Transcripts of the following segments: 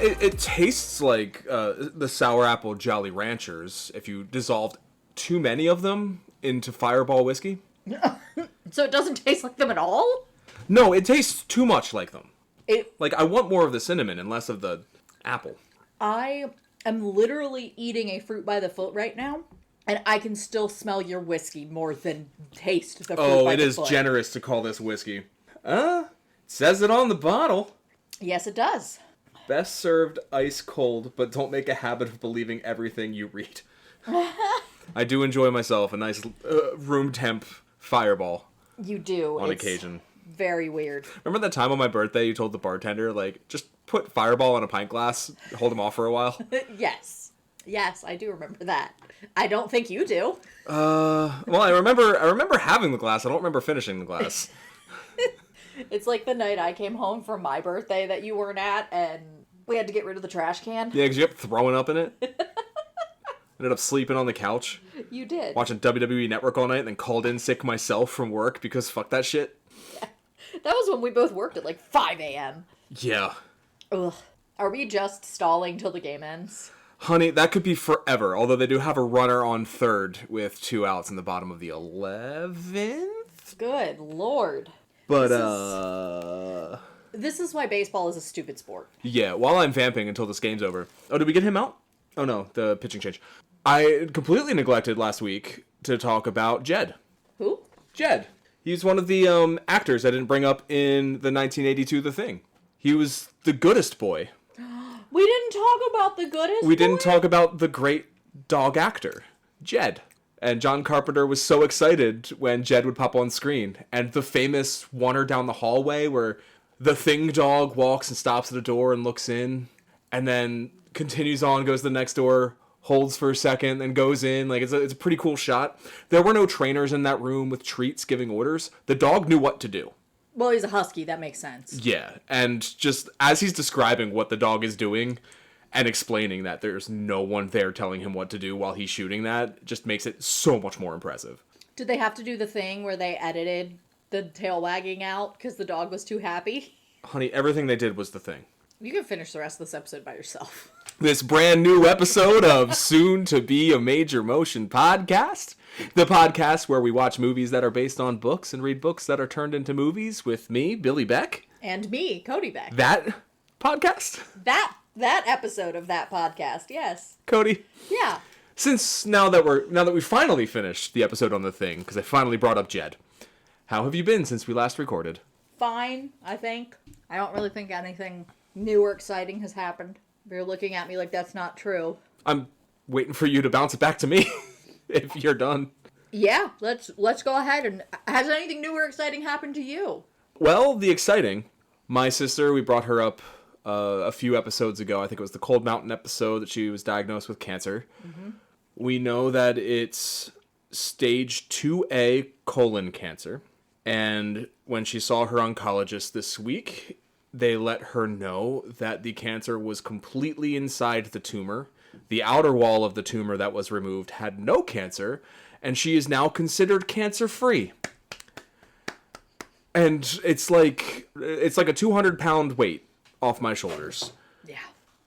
It tastes like the Sour Apple Jolly Ranchers if you dissolved too many of them into Fireball whiskey. So it doesn't taste like them at all? No, it tastes too much like them. Like, I want more of the cinnamon and less of the apple. I am literally eating a fruit by the foot right now, and I can still smell your whiskey more than taste the fruit by the foot. Oh, it is generous to call this whiskey. It says it on the bottle. Yes, it does. Best served ice cold, but don't make a habit of believing everything you read. I do enjoy myself a nice room temp Fireball. You do. On occasion. Very weird. Remember that time on my birthday you told the bartender, like, just put Fireball in a pint glass, hold him off for a while? Yes. Yes, I do remember that. I don't think you do. Well, I remember having the glass. I don't remember finishing the glass. It's like the night I came home from my birthday that you weren't at, and we had to get rid of the trash can. Yeah, because you kept throwing up in it. Ended up sleeping on the couch. You did. Watching WWE Network all night, and then called in sick myself from work because fuck that shit. Yeah. That was when we both worked at like 5 a.m. Yeah. Ugh. Are we just stalling till the game ends? Honey, that could be forever, although they do have a runner on third with 2 outs in the bottom of the 11th? Good lord. But, This is why baseball is a stupid sport. Yeah, while I'm vamping until this game's over. Oh, did we get him out? Oh no, the pitching change. I completely neglected last week to talk about Jed. Who? Jed. He's one of the actors I didn't bring up in the 1982 The Thing. He was the goodest boy. We didn't talk about the goodest We didn't talk about the great dog actor, Jed. And John Carpenter was so excited when Jed would pop on screen. And the famous wander down the hallway where the Thing dog walks and stops at a door and looks in. And then continues on, goes to the next door, holds for a second, then goes in. Like, it's a pretty cool shot. There were no trainers in that room with treats giving orders. The dog knew what to do. Well, he's a husky. That makes sense. Yeah, and just as he's describing what the dog is doing and explaining that there's no one there telling him what to do while he's shooting that, just makes it so much more impressive. Did they have to do the thing where they edited the tail wagging out because the dog was too happy? Honey, everything they did was the thing. You can finish the rest of this episode by yourself. This brand new episode of Soon to Be a Major Motion Podcast. The podcast where we watch movies that are based on books and read books that are turned into movies with me, Billy Beck. And me, Cody Beck. That podcast? That episode of that podcast, yes. Cody? Yeah. Since now that we finally finished the episode on The Thing, because I finally brought up Jed, how have you been since we last recorded? Fine, I think. I don't really think anything new or exciting has happened. You're looking at me like that's not true. I'm waiting for you to bounce it back to me if you're done. Yeah, let's go ahead. And has anything new or exciting happened to you? Well, the exciting. My sister, we brought her up a few episodes ago. I think it was the Cold Mountain episode that she was diagnosed with cancer. Mm-hmm. We know that it's stage 2A colon cancer. And when she saw her oncologist this week, they let her know that the cancer was completely inside the tumor. The outer wall of the tumor that was removed had no cancer, and she is now considered cancer-free. And it's like a 200-pound weight off my shoulders. Yeah.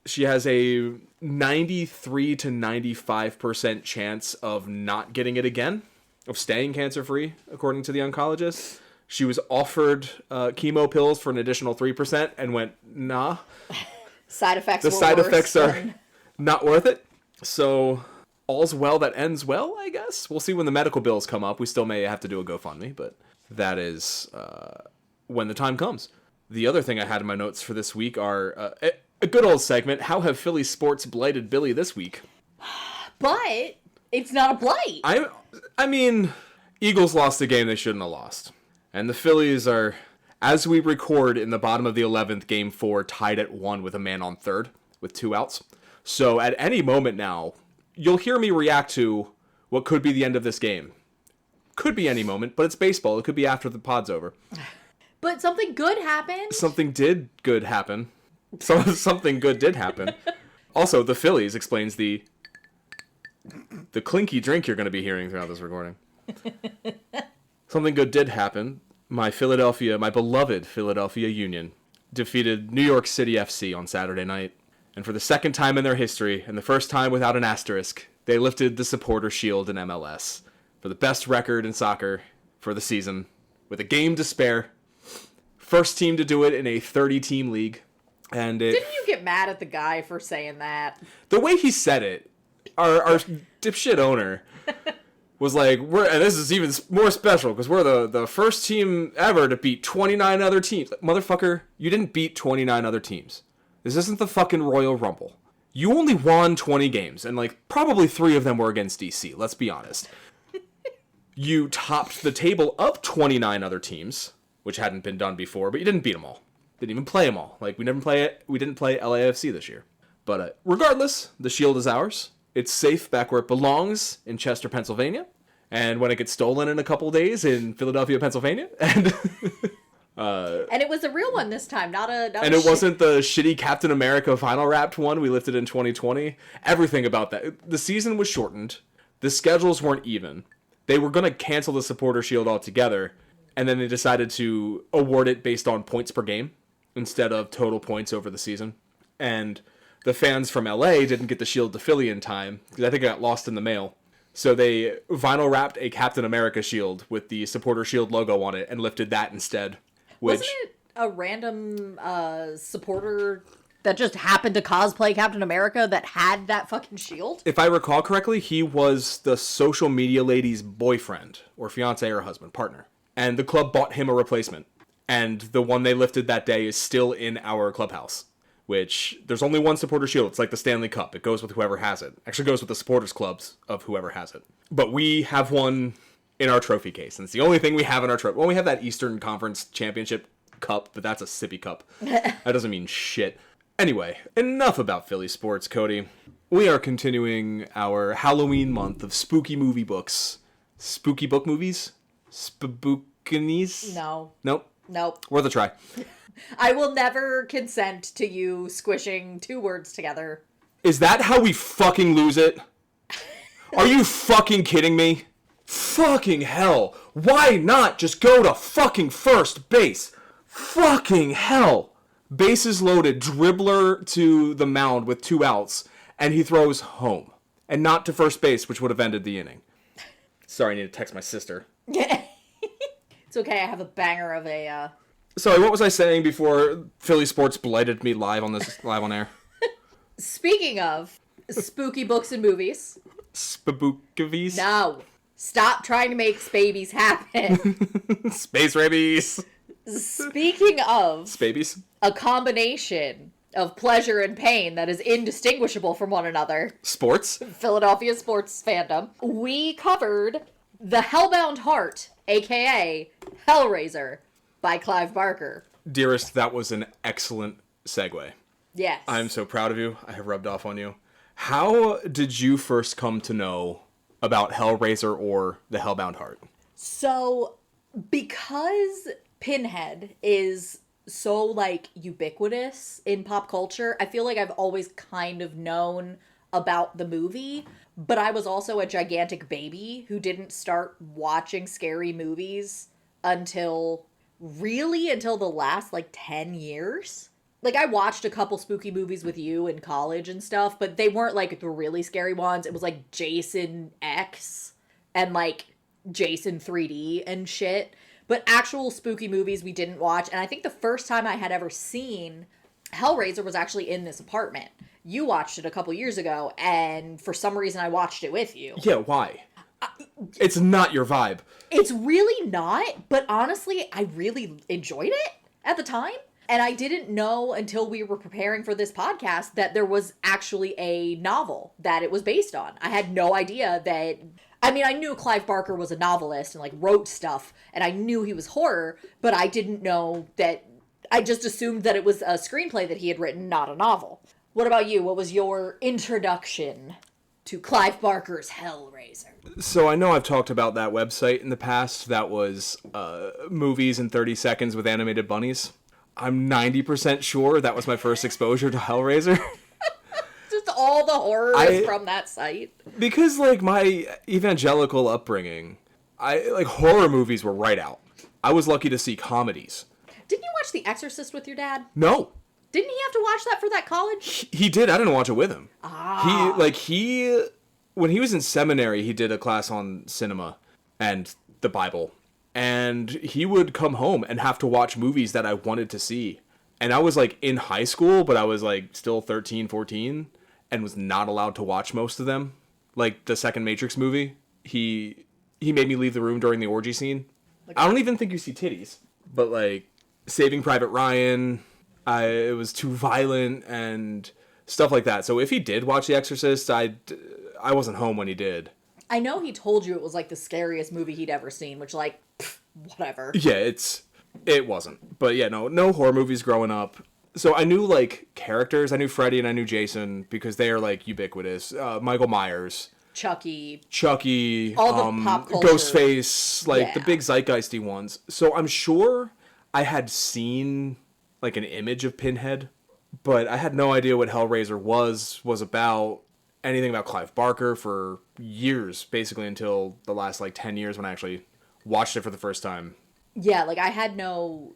She has a 93 to 95% chance of not getting it again, of staying cancer-free, according to the oncologist. She was offered chemo pills for an additional 3% and went, nah. Side effects are not worth it. So all's well that ends well, I guess. We'll see when the medical bills come up. We still may have to do a GoFundMe, but that is when the time comes. The other thing I had in my notes for this week are a good old segment. How have Philly sports blighted Billy this week? But it's not a blight. I mean, Eagles lost a game they shouldn't have lost. And the Phillies are, as we record, in the bottom of the 11th, game 4, tied at 1 with a man on third with 2 outs. So at any moment now, you'll hear me react to what could be the end of this game. Could be any moment, but it's baseball. It could be after the pod's over. But something good happened. Something good happen. Something good did happen. Also, the Phillies explains the clinky drink you're going to be hearing throughout this recording. Something good did happen. My beloved Philadelphia Union defeated New York City FC on Saturday night. And for the second time in their history, and the first time without an asterisk, they lifted the supporter shield in MLS for the best record in soccer for the season, with a game to spare. First team to do it in a 30-team league. And Didn't you get mad at the guy for saying that? The way he said it, our dipshit owner was like, and this is even more special because we're the first team ever to beat 29 other teams. Motherfucker, you didn't beat 29 other teams. This isn't the fucking Royal Rumble. You only won 20 games, and like probably 3 of them were against DC, let's be honest. You topped the table up 29 other teams, which hadn't been done before, but you didn't beat them all. Didn't even play them all. Like, we didn't play LAFC this year. But regardless, the shield is ours. It's safe back where it belongs in Chester, Pennsylvania. And when it gets stolen in a couple days in Philadelphia, Pennsylvania. And it was a real one this time, not a and it wasn't the shitty Captain America vinyl wrapped one we lifted in 2020. Everything about that. The season was shortened. The schedules weren't even. They were going to cancel the supporter shield altogether. And then they decided to award it based on points per game instead of total points over the season. And the fans from LA didn't get the shield to Philly in time because I think it got lost in the mail. So they vinyl wrapped a Captain America shield with the supporter shield logo on it and lifted that instead. Wasn't it a random supporter that just happened to cosplay Captain America that had that fucking shield? If I recall correctly, he was the social media lady's boyfriend or fiance or husband, partner. And the club bought him a replacement. And the one they lifted that day is still in our clubhouse. Which, there's only one supporter shield. It's like the Stanley Cup. It goes with whoever has it. Actually goes with the supporters clubs of whoever has it. But we have one in our trophy case. And it's the only thing we have in our trophy. Well, we have that Eastern Conference Championship Cup, but that's a sippy cup. That doesn't mean shit. Anyway, enough about Philly sports, Cody. We are continuing our Halloween month of spooky movie books. Spooky book movies? Spookies? No. Nope. Nope. Worth a try. I will never consent to you squishing 2 words together. Is that how we fucking lose it? Are you fucking kidding me? Fucking hell. Why not just go to fucking first base? Fucking hell. Bases loaded, dribbler to the mound with 2 outs, and he throws home. And not to first base, which would have ended the inning. Sorry, I need to text my sister. It's okay, I have a banger of a... Sorry, what was I saying before Philly sports blighted me live on air? Speaking of spooky books and movies. Spookies? No. Stop trying to make babies happen. Space rabies. Speaking of... Spabies? A combination of pleasure and pain that is indistinguishable from one another. Sports? Philadelphia sports fandom. We covered The Hellbound Heart, a.k.a. Hellraiser, by Clive Barker. Dearest, that was an excellent segue. Yes. I'm so proud of you. I have rubbed off on you. How did you first come to know about Hellraiser or The Hellbound Heart? So, because Pinhead is so, like, ubiquitous in pop culture, I feel like I've always kind of known about the movie, but I was also a gigantic baby who didn't start watching scary movies until the last, like, 10 years. Like, I watched a couple spooky movies with you in college and stuff, but they weren't, like, the really scary ones. It was, like, Jason X and, like, Jason 3D and shit. But actual spooky movies we didn't watch. And I think the first time I had ever seen Hellraiser was actually in this apartment. You watched it a couple years ago, and for some reason I watched it with you. Yeah, why? It's not your vibe. It's really not, but honestly, I really enjoyed it at the time. And I didn't know until we were preparing for this podcast that there was actually a novel that it was based on. I had no idea that... I mean, I knew Clive Barker was a novelist and, like, wrote stuff, and I knew he was horror, but I didn't know that... I just assumed that it was a screenplay that he had written, not a novel. What about you? What was your introduction to Clive Barker's Hellraiser? So I know I've talked about that website in the past. That was movies in 30 seconds with animated bunnies. I'm 90% sure that was my first exposure to Hellraiser. Just all the horrors from that site. Because, like, my evangelical upbringing, horror movies were right out. I was lucky to see comedies. Didn't you watch The Exorcist with your dad? No. Didn't he have to watch that for that college? He did. I didn't watch it with him. Ah. When he was in seminary, he did a class on cinema and the Bible. And he would come home and have to watch movies that I wanted to see. And I was like in high school, but I was like still 13, 14 and was not allowed to watch most of them. Like the second Matrix movie, he made me leave the room during the orgy scene. Like, I don't even think you see titties, but like Saving Private Ryan, it was too violent and stuff like that. So if he did watch The Exorcist, I wasn't home when he did. I know he told you it was like the scariest movie he'd ever seen, which like, whatever. Yeah, it wasn't. But yeah, no horror movies growing up. So I knew like characters. I knew Freddy and I knew Jason because they are like ubiquitous. Michael Myers. Chucky. All the pop culture. Ghostface, like the big zeitgeisty ones. So I'm sure I had seen like an image of Pinhead, but I had no idea what Hellraiser was about, anything about Clive Barker for years, basically until the last like 10 years when I actually watched it for the first time. Yeah, like I had no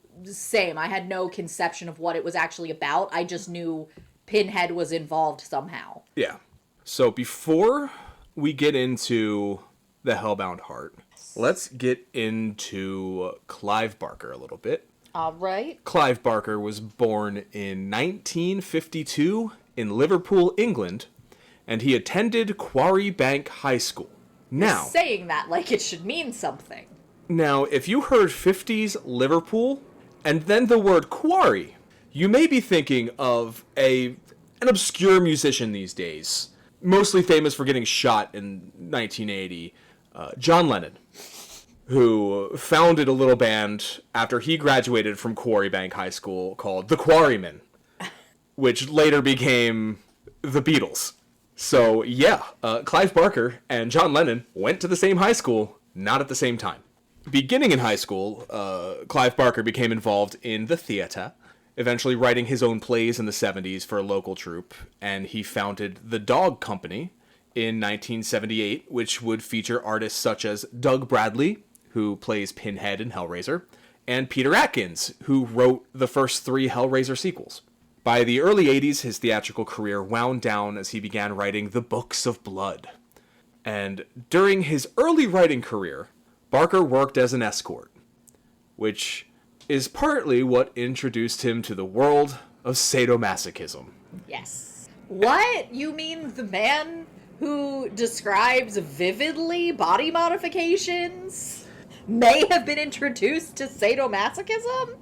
conception of what it was actually about. I just knew Pinhead was involved somehow. Yeah. So before we get into the Hellbound Heart, let's get into Clive Barker a little bit. All right. Clive Barker was born in 1952 in Liverpool, England, and he attended Quarry Bank High School. Now, you're saying that like it should mean something. Now, if you heard 50s Liverpool and then the word quarry, you may be thinking of an obscure musician these days, mostly famous for getting shot in 1980, John Lennon, who founded a little band after he graduated from Quarry Bank High School called The Quarrymen, which later became the Beatles. So, yeah, Clive Barker and John Lennon went to the same high school, not at the same time. Beginning in high school, Clive Barker became involved in the theater, eventually writing his own plays in the 70s for a local troupe, and he founded the Dog Company in 1978, which would feature artists such as Doug Bradley, who plays Pinhead in Hellraiser, and Peter Atkins, who wrote the first 3 Hellraiser sequels. By the early 80s, his theatrical career wound down as he began writing the Books of Blood. And during his early writing career, Barker worked as an escort, which is partly what introduced him to the world of sadomasochism. Yes. What? You mean the man who describes vividly body modifications may have been introduced to sadomasochism?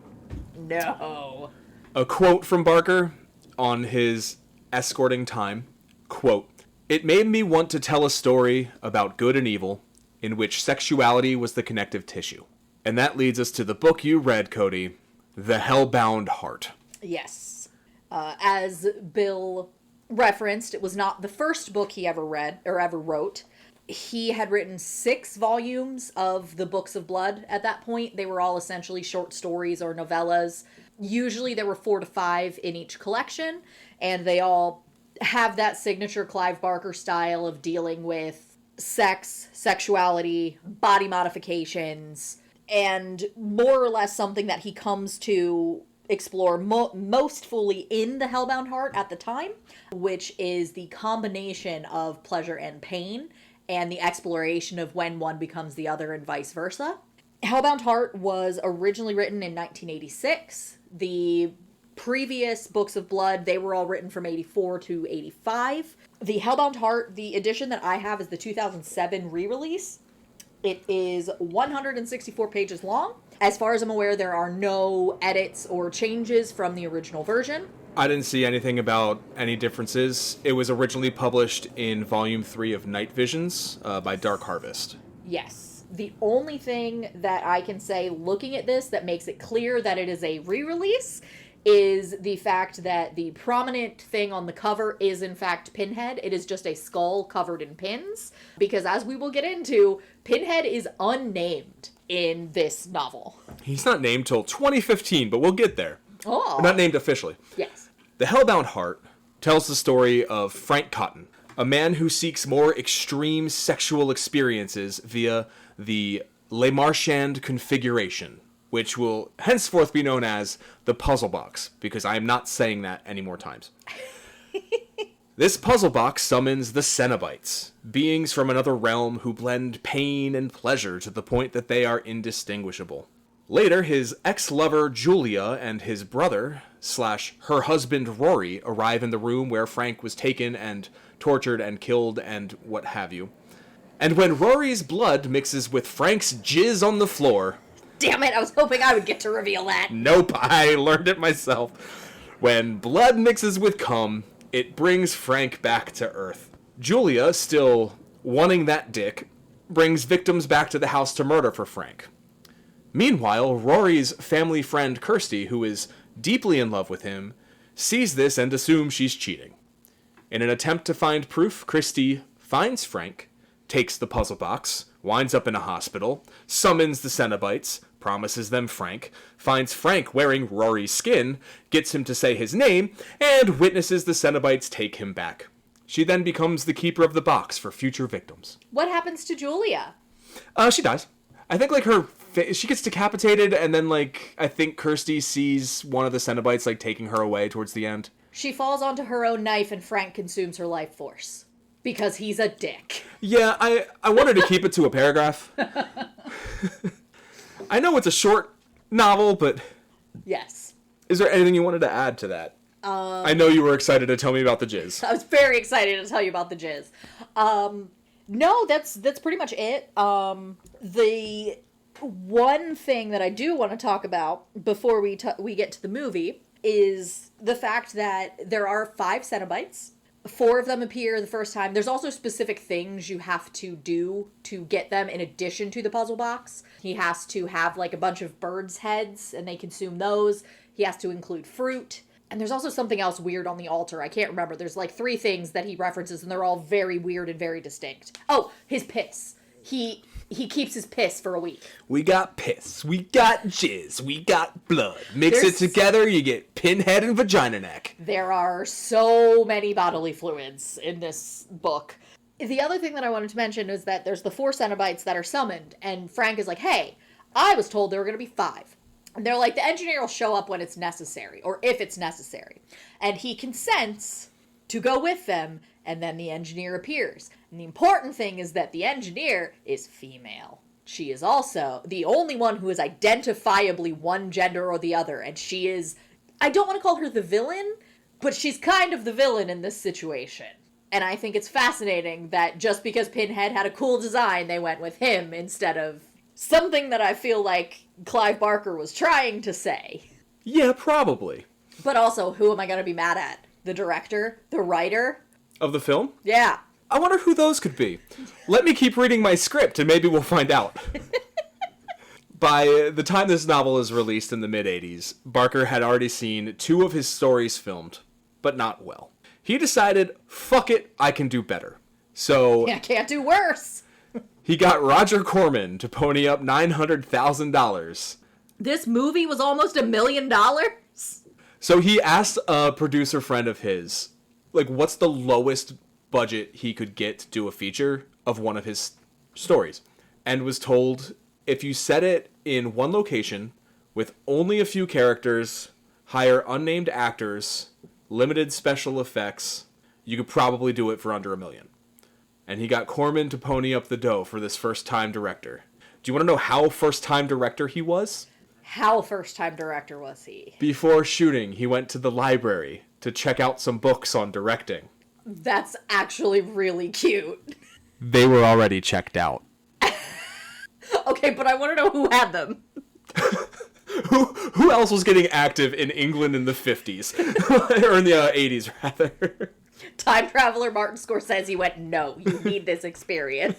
No. A quote from Barker on his escorting time, quote, "It made me want to tell a story about good and evil, in which sexuality was the connective tissue." And that leads us to the book you read, Cody, The Hellbound Heart. Yes. As Bill referenced, it was not the first book he ever read or ever wrote. He had written 6 volumes of the Books of Blood at that point. They were all essentially short stories or novellas. Usually there were 4 to 5 in each collection, and they all have that signature Clive Barker style of dealing with sex, sexuality, body modifications, and more or less something that he comes to explore most fully in The Hellbound Heart at the time, which is the combination of pleasure and pain, and the exploration of when one becomes the other and vice versa. Hellbound Heart was originally written in 1986. The previous Books of Blood, they were all written from 84 to 85. The Hellbound Heart, the edition that I have is the 2007 re-release. It is 164 pages long. As far as I'm aware, there are no edits or changes from the original version. I didn't see anything about any differences. It was originally published in Volume 3 of Night Visions by Dark Harvest. Yes. The only thing that I can say looking at this that makes it clear that it is a re-release is the fact that the prominent thing on the cover is in fact Pinhead. It is just a skull covered in pins, because as we will get into, Pinhead is unnamed in this novel. He's not named till 2015, but we'll get there. Oh. Not named officially. Yes. The Hellbound Heart tells the story of Frank Cotton, a man who seeks more extreme sexual experiences via the Le Marchand configuration, which will henceforth be known as the puzzle box, because I am not saying that any more times. This puzzle box summons the Cenobites, beings from another realm who blend pain and pleasure to the point that they are indistinguishable. Later, his ex-lover Julia and his brother / her husband Rory arrive in the room where Frank was taken and tortured and killed and what have you. And when Rory's blood mixes with Frank's jizz on the floor... Damn it, I was hoping I would get to reveal that. Nope, I learned it myself. When blood mixes with cum, it brings Frank back to Earth. Julia, still wanting that dick, brings victims back to the house to murder for Frank. Meanwhile, Rory's family friend Kirsty, who is deeply in love with him, sees this and assumes she's cheating. In an attempt to find proof, Kirsty finds Frank, takes the puzzle box, winds up in a hospital, summons the Cenobites, promises them Frank, finds Frank wearing Rory's skin, gets him to say his name, and witnesses the Cenobites take him back. She then becomes the keeper of the box for future victims. What happens to Julia? She dies. I think, she gets decapitated, and then, I think Kirsty sees one of the Cenobites, taking her away towards the end. She falls onto her own knife, and Frank consumes her life force. Because he's a dick. Yeah, I wanted to keep it to a paragraph. I know it's a short novel, but... Yes. Is there anything you wanted to add to that? I know you were excited to tell me about the jizz. I was very excited to tell you about the jizz. No, that's pretty much it. The one thing that I do want to talk about before we get to the movie is the fact that there are 5 Cenobites. 4 of them appear the first time. There's also specific things you have to do to get them in addition to the puzzle box. He has to have a bunch of birds' heads and they consume those. He has to include fruit. And there's also something else weird on the altar. I can't remember. There's 3 things that he references and they're all very weird and very distinct. Oh, his piss. He keeps his piss for a week. We got piss. We got jizz. We got blood. Mix it together, you get pinhead and vagina neck. There are so many bodily fluids in this book. The other thing that I wanted to mention is that there's the 4 Cenobites that are summoned, and Frank is like, hey, I was told there were going to be 5. And they're like, the engineer will show up when it's necessary, or if it's necessary. And he consents to go with them, and then the engineer appears. And the important thing is that the engineer is female. She is also the only one who is identifiably one gender or the other. And she is, I don't want to call her the villain, but she's kind of the villain in this situation. And I think it's fascinating that just because Pinhead had a cool design, they went with him instead of something that I feel like Clive Barker was trying to say. Yeah, probably. But also, who am I going to be mad at? The director? The writer? Of the film? Yeah. I wonder who those could be. Let me keep reading my script and maybe we'll find out. By the time this novel is released in the mid-'80s, Barker had already seen 2 of his stories filmed, but not well. He decided, fuck it, I can do better. So... I can't do worse. He got Roger Corman to pony up $900,000. This movie was almost $1 million? So he asked a producer friend of his, what's the lowest budget he could get to do a feature of one of his stories, and was told, if you set it in one location with only a few characters, hire unnamed actors, limited special effects, you could probably do it for under $1 million. And he got Corman to pony up the dough for this first-time director. Do you want to know how first-time director he was? How first-time director was he? Before shooting, he went to the library to check out some books on directing. That's actually really cute. They were already checked out. Okay, but I want to know who had them. Who else was getting active in England in the 50s? Or in the 80s, rather. Time traveler Martin Scorsese went, no, you need this experience.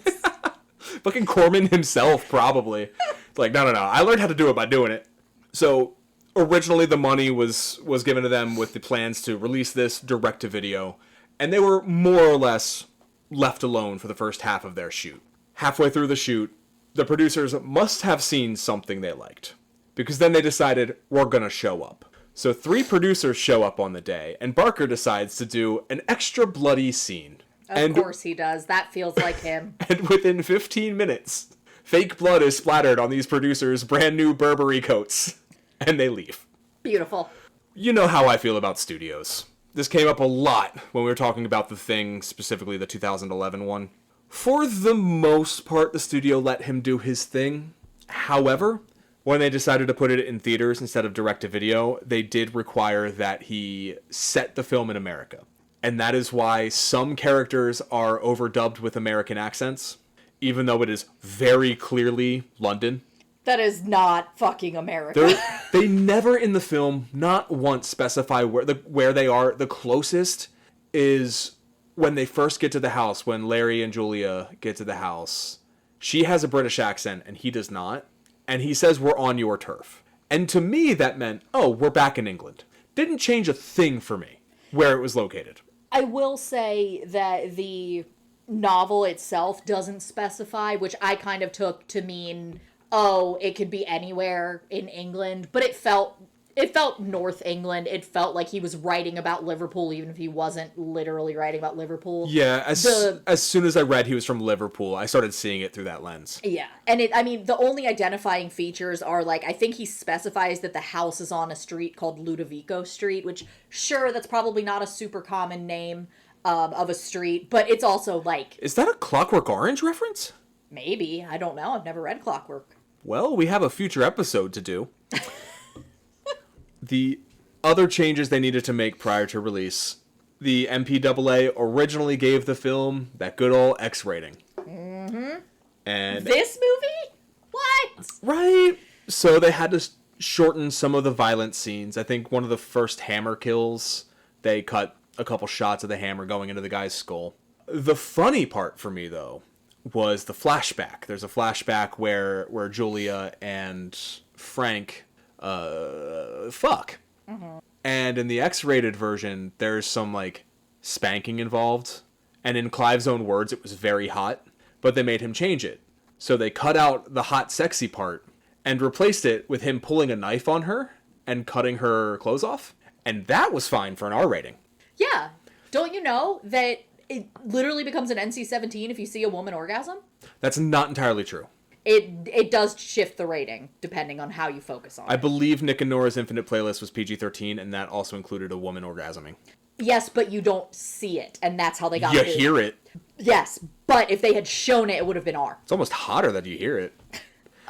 Fucking Corman himself, probably. It's like, no, I learned how to do it by doing it. So, originally the money was given to them with the plans to release this direct-to-video, and they were more or less left alone for the first half of their shoot. Halfway through the shoot, the producers must have seen something they liked, because then they decided, we're gonna show up. So 3 producers show up on the day, and Barker decides to do an extra bloody scene. Of course he does. That feels like him. And within 15 minutes, Fake blood is splattered on these producers' brand new Burberry coats. And they leave. Beautiful. You know how I feel about studios. This came up a lot when we were talking about The Thing, specifically the 2011 one. For the most part, the studio let him do his thing. However, when they decided to put it in theaters instead of direct-to-video, they did require that he set the film in America. And that is why some characters are overdubbed with American accents, even though it is very clearly London. That is not fucking America. They never in the film, not once, specify where they are. The closest is when they first get to the house, when Larry and Julia get to the house. She has a British accent, and he does not. And he says, "We're on your turf." And to me, that meant, oh, we're back in England. Didn't change a thing for me where it was located. I will say that the novel itself doesn't specify, which I kind of took to mean, oh, it could be anywhere in England, but it felt North England. It felt like he was writing about Liverpool, even if he wasn't literally writing about Liverpool. Yeah, as soon as I read he was from Liverpool, I started seeing it through that lens. Yeah, and the only identifying features are, like, I think he specifies that the house is on a street called Ludovico Street, which, sure, that's probably not a super common name of a street, but it's also, like... Is that a Clockwork Orange reference? Maybe. I don't know. I've never read Clockwork. Well, we have a future episode to do. The other changes they needed to make prior to release. The MPAA originally gave the film that good old X rating. Mm-hmm. And this movie? What? Right. So they had to shorten some of the violent scenes. I think one of the first hammer kills, they cut a couple shots of the hammer going into the guy's skull. The funny part for me, though, was the flashback. There's a flashback where Julia and Frank fuck. Mm-hmm. And in the X-rated version, there's some, like, spanking involved. And in Clive's own words, it was very hot. But they made him change it. So they cut out the hot, sexy part and replaced it with him pulling a knife on her and cutting her clothes off. And that was fine for an R rating. Yeah. Don't you know that it literally becomes an NC-17 if you see a woman orgasm? That's not entirely true. It does shift the rating, depending on how you focus on it. I believe Nick and Nora's Infinite Playlist was PG-13, and that also included a woman orgasming. Yes, but you don't see it, and that's how they got it. You hear it. Yes, but if they had shown it, it would have been R. It's almost hotter that you hear it.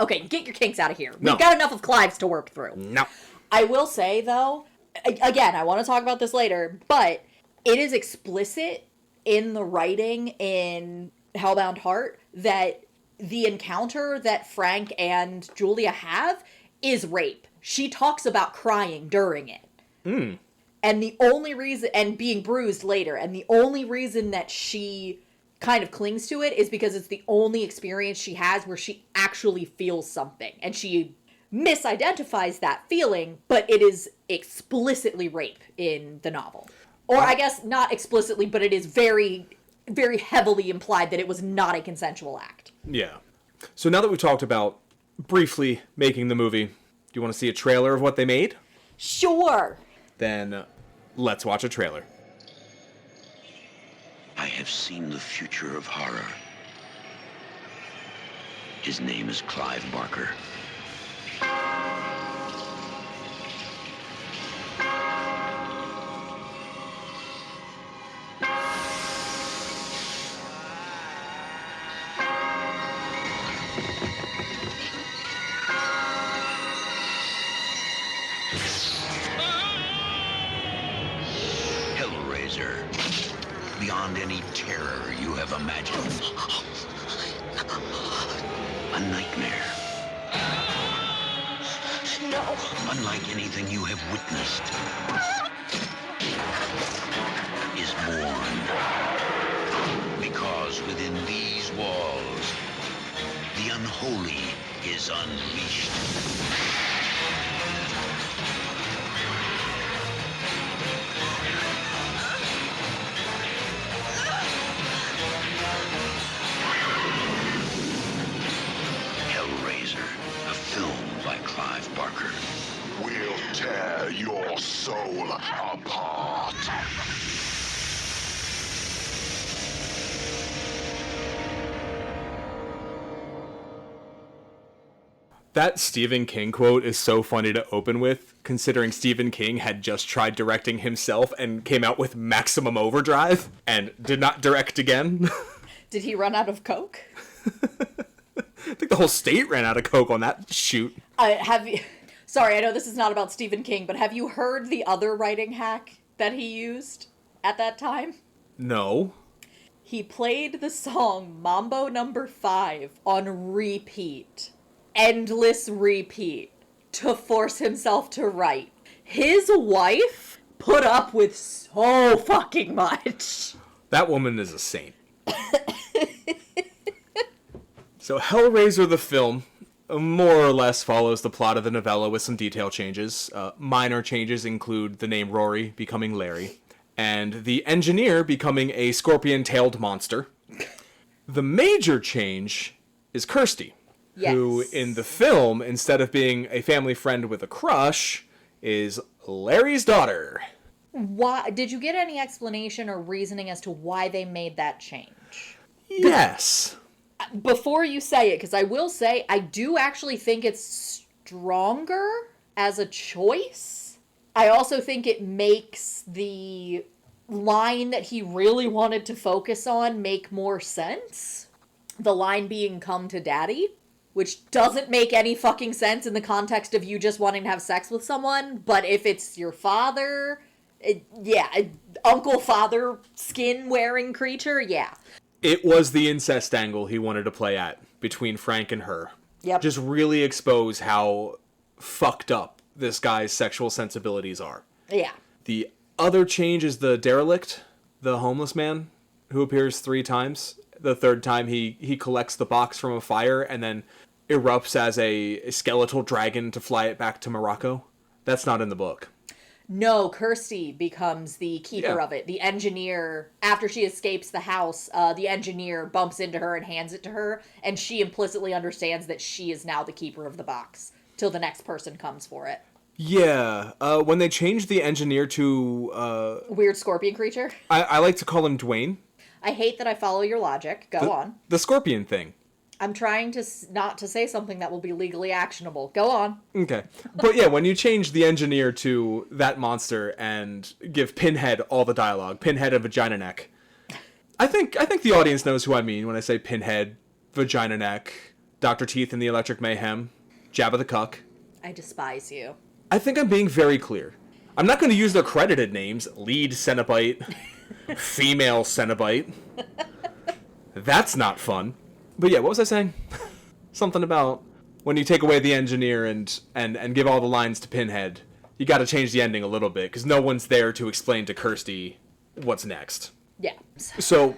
Okay, get your kinks out of here. No. We've got enough of Clive's to work through. No. I will say, though, again, I want to talk about this later, but it is explicit in the writing in Hellbound Heart that the encounter that Frank and Julia have is rape. She talks about crying during it. Mm. And the only reason, and being bruised later, and the only reason that she kind of clings to it is because it's the only experience she has where she actually feels something. And she misidentifies that feeling, but it is explicitly rape in the novel. Or I guess not explicitly, but it is very, very heavily implied that it was not a consensual act. Yeah. So now that we've talked about briefly making the movie, do you want to see a trailer of what they made? Sure. Then let's watch a trailer. I have seen the future of horror. His name is Clive Barker. Hellraiser. Beyond any terror you have imagined. A nightmare. No. Unlike anything you have witnessed, is born. Because within these walls, the unholy is unleashed. Hellraiser, a film by Clive Barker. We'll tear your soul apart. That Stephen King quote is so funny to open with, considering Stephen King had just tried directing himself and came out with Maximum Overdrive and did not direct again. Did he run out of coke? I think the whole state ran out of coke on that shoot. Sorry, I know this is not about Stephen King, but have you heard the other writing hack that he used at that time? No. He played the song Mambo Number 5 on repeat. Endless repeat. To force himself to write. His wife put up with so fucking much. That woman is a saint. So Hellraiser the film more or less follows the plot of the novella with some detail changes. Minor changes include the name Rory becoming Larry, and the engineer becoming a scorpion-tailed monster. The major change is Kirsty, who in the film, instead of being a family friend with a crush, is Larry's daughter. Why did you get any explanation or reasoning as to why they made that change? Yes. Before you say it, because I will say, I do actually think it's stronger as a choice. I also think it makes the line that he really wanted to focus on make more sense. The line being, "Come to daddy," which doesn't make any fucking sense in the context of you just wanting to have sex with someone, but if it's your father, uncle father skin-wearing creature, yeah. It was the incest angle he wanted to play at between Frank and her. Yep. Just really expose how fucked up this guy's sexual sensibilities are. Yeah. The other change is the derelict, the homeless man, who appears 3 times. The third time he collects the box from a fire and then erupts as a skeletal dragon to fly it back to Morocco. That's not in the book. No, Kirsty becomes the keeper of it. The engineer, after she escapes the house, the engineer bumps into her and hands it to her, and she implicitly understands that she is now the keeper of the box till the next person comes for it. Yeah, when they changed the engineer to... Weird scorpion creature? I like to call him Dwayne. I hate that I follow your logic. Go on. The scorpion thing. I'm trying to not to say something that will be legally actionable. Go on. Okay. But yeah, when you change the engineer to that monster and give Pinhead all the dialogue, Pinhead and Vagina Neck, I think the audience knows who I mean when I say Pinhead, Vagina Neck, Dr. Teeth and the Electric Mayhem, Jabba the Cuck. I despise you. I think I'm being very clear. I'm not going to use their credited names, lead Cenobite, female Cenobite. That's not fun. But yeah, what was I saying? Something about when you take away the engineer and give all the lines to Pinhead, you got to change the ending a little bit because no one's there to explain to Kirsty what's next. Yeah. So,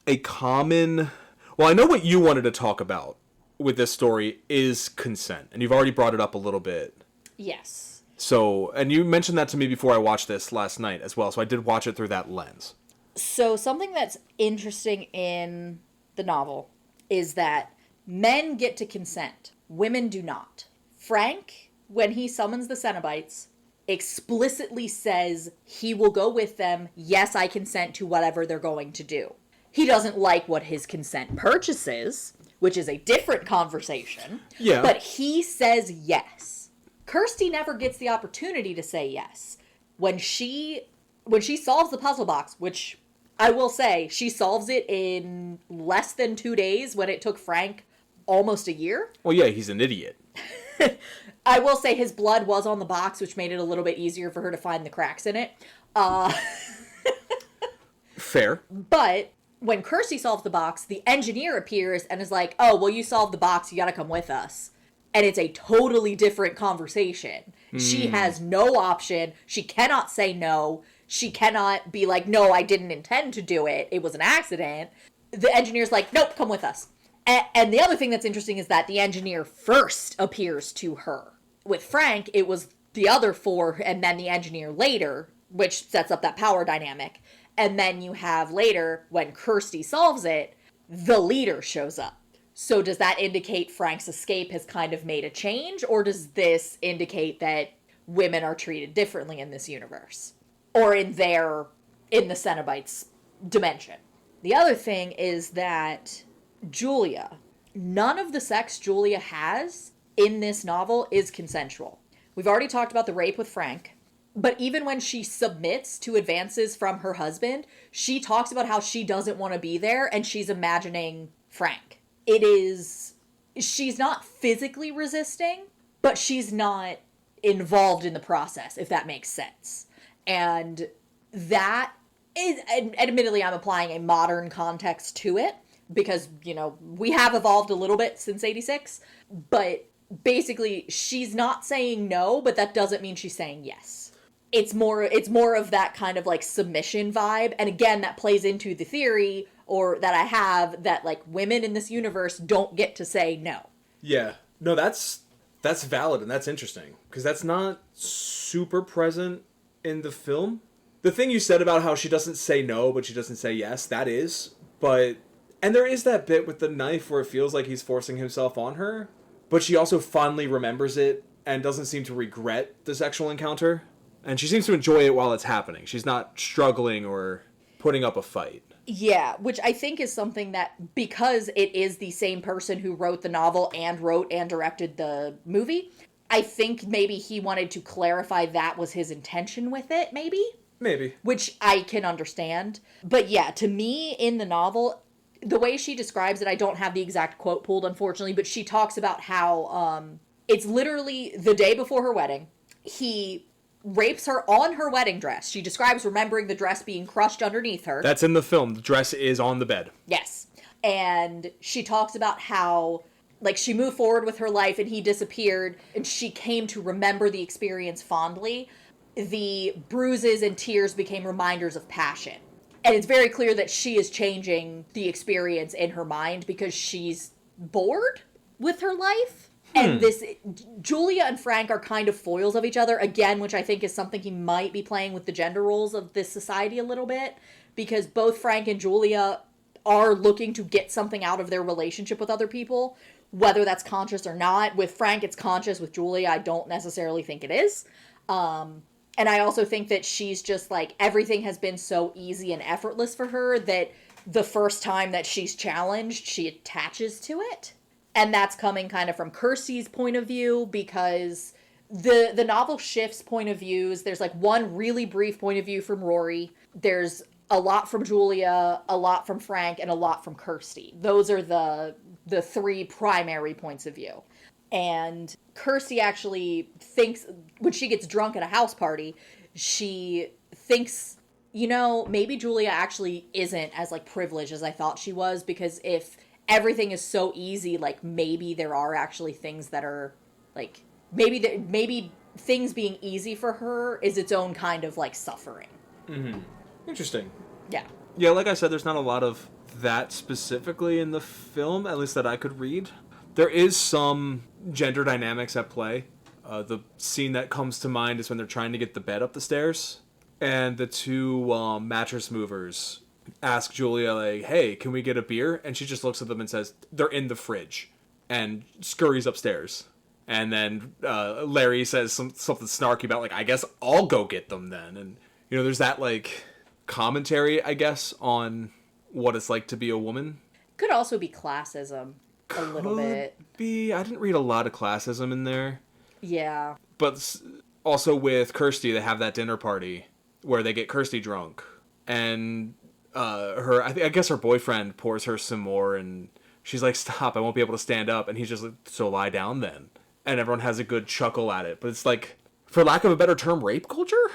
a common... Well, I know what you wanted to talk about with this story is consent, and you've already brought it up a little bit. Yes. So, and you mentioned that to me before I watched this last night as well, so I did watch it through that lens. So, something that's interesting in the novel is that men get to consent. Women do not. Frank, when he summons the Cenobites, explicitly says he will go with them. Yes, I consent to whatever they're going to do. He doesn't like what his consent purchases, which is a different conversation. Yeah. But he says yes. Kirsty never gets the opportunity to say yes. When she solves the puzzle box, which I will say, she solves it in less than 2 days when it took Frank almost a year. Well, yeah, he's an idiot. I will say his blood was on the box, which made it a little bit easier for her to find the cracks in it. Fair. But when Kirsty solves the box, the engineer appears and is like, "Oh, well, you solved the box, you gotta come with us." And it's a totally different conversation. She has no option. She cannot say no. She cannot be like, "No, I didn't intend to do it. It was an accident." The engineer's like, "Nope, come with us." And the other thing that's interesting is that the engineer first appears to her. With Frank, it was the other 4 and then the engineer later, which sets up that power dynamic. And then you have later, when Kirsty solves it, the leader shows up. So does that indicate Frank's escape has kind of made a change? Or does this indicate that women are treated differently in this universe? Or in the Cenobites dimension? The other thing is that Julia, none of the sex Julia has in this novel is consensual. We've already talked about the rape with Frank, but even when she submits to advances from her husband, she talks about how she doesn't want to be there and she's imagining Frank. She's not physically resisting, but she's not involved in the process, if that makes sense. And that is, and admittedly, I'm applying a modern context to it because, we have evolved a little bit since 86, but basically she's not saying no, but that doesn't mean she's saying yes. It's more of that kind of like submission vibe. And again, that plays into the theory or that I have that like women in this universe don't get to say no. Yeah. No, that's valid and that's interesting because that's not super present in the film. The thing you said about how she doesn't say no, but she doesn't say yes, that is. And there is that bit with the knife where it feels like he's forcing himself on her, but she also fondly remembers it and doesn't seem to regret the sexual encounter. And she seems to enjoy it while it's happening. She's not struggling or putting up a fight. Yeah, which I think is something that, because it is the same person who wrote the novel and wrote and directed the movie, I think maybe he wanted to clarify that was his intention with it, maybe? Maybe. Which I can understand. But yeah, to me, in the novel, the way she describes it, I don't have the exact quote pulled, unfortunately, but she talks about how it's literally the day before her wedding. He rapes her on her wedding dress. She describes remembering the dress being crushed underneath her. That's in the film. The dress is on the bed. Yes. And she talks about how, like, she moved forward with her life and he disappeared, and she came to remember the experience fondly. The bruises and tears became reminders of passion. And it's very clear that she is changing the experience in her mind because she's bored with her life. And Julia and Frank are kind of foils of each other, again, which I think is something he might be playing with the gender roles of this society a little bit, because both Frank and Julia are looking to get something out of their relationship with other people, whether that's conscious or not. With Frank, it's conscious. With Julia, I don't necessarily think it is. And I also think that she's just like, everything has been so easy and effortless for her that the first time that she's challenged, she attaches to it. And that's coming kind of from Kirsty's point of view, because the novel shifts point of views. There's like one really brief point of view from Rory. There's a lot from Julia, a lot from Frank, and a lot from Kirsty. Those are the three primary points of view. And Kirsty actually thinks, when she gets drunk at a house party, she thinks, maybe Julia actually isn't as like privileged as I thought she was, because if everything is so easy, like, maybe there are actually things that are, like, maybe things being easy for her is its own kind of, like, suffering. Mm-hmm. Interesting. Yeah. Yeah, like I said, there's not a lot of that specifically in the film, at least that I could read. There is some gender dynamics at play. The scene that comes to mind is when they're trying to get the bed up the stairs, and the two mattress movers ask Julia, like, hey, can we get a beer? And she just looks at them and says, they're in the fridge, and scurries upstairs. And then Larry says something snarky about, like, I guess I'll go get them then. And, there's that, like, commentary, I guess, on what it's like to be a woman. Could also be classism a little bit. I didn't read a lot of classism in there. Yeah. But also with Kirsty, they have that dinner party where they get Kirsty drunk. And I guess her boyfriend pours her some more, and she's like, stop, I won't be able to stand up. And he's just like, so lie down then. And everyone has a good chuckle at it. But it's like, for lack of a better term, rape culture?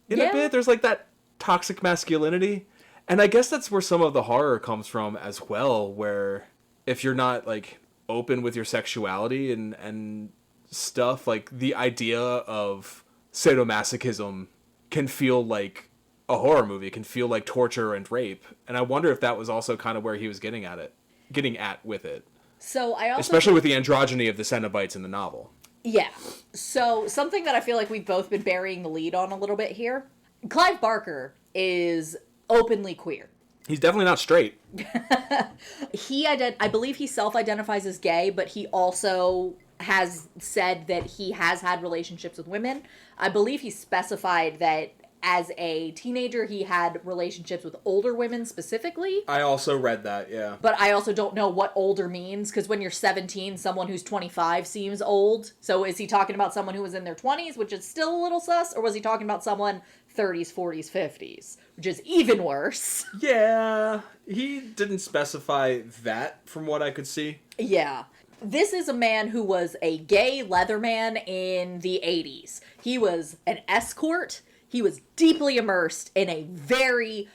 In a bit, there's like that toxic masculinity. And I guess that's where some of the horror comes from as well, where if you're not like open with your sexuality and stuff, like the idea of sadomasochism can feel like a horror movie, can feel like torture and rape. And I wonder if that was also kind of where he was getting at with it. So I also especially with the androgyny of the Cenobites in the novel. Yeah. So something that I feel like we've both been burying the lead on a little bit here. Clive Barker is openly queer. He's definitely not straight. I believe he self-identifies as gay, but he also has said that he has had relationships with women. I believe he specified that as a teenager, he had relationships with older women specifically. I also read that, yeah. But I also don't know what older means, because when you're 17, someone who's 25 seems old. So is he talking about someone who was in their 20s, which is still a little sus, or was he talking about someone 30s, 40s, 50s, which is even worse? Yeah, he didn't specify that from what I could see. Yeah. This is a man who was a gay leatherman in the 80s. He was an escort. He was deeply immersed in a very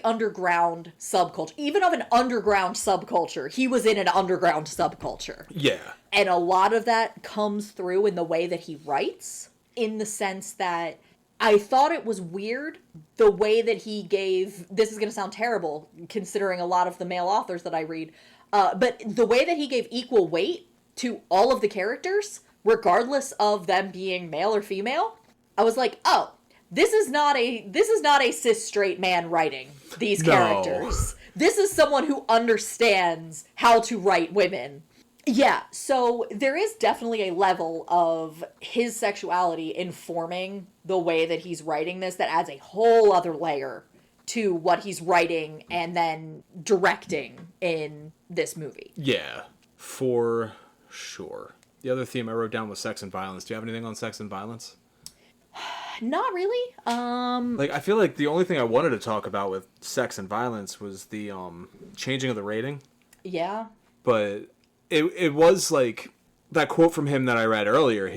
underground subculture. Even of an underground subculture, he was in an underground subculture. Yeah. And a lot of that comes through in the way that he writes, in the sense that I thought it was weird the way that he gave, this is going to sound terrible considering a lot of the male authors that I read, but the way that he gave equal weight to all of the characters, regardless of them being male or female, I was like, oh, this is not a cis straight man writing these characters. This is someone who understands how to write women. Yeah, so there is definitely a level of his sexuality informing the way that he's writing this that adds a whole other layer to what he's writing and then directing in this movie. Yeah, for sure. The other theme I wrote down was sex and violence. Do you have anything on sex and violence? Not really. Like, I feel like the only thing I wanted to talk about with sex and violence was the changing of the rating. Yeah. But it was like that quote from him that I read earlier,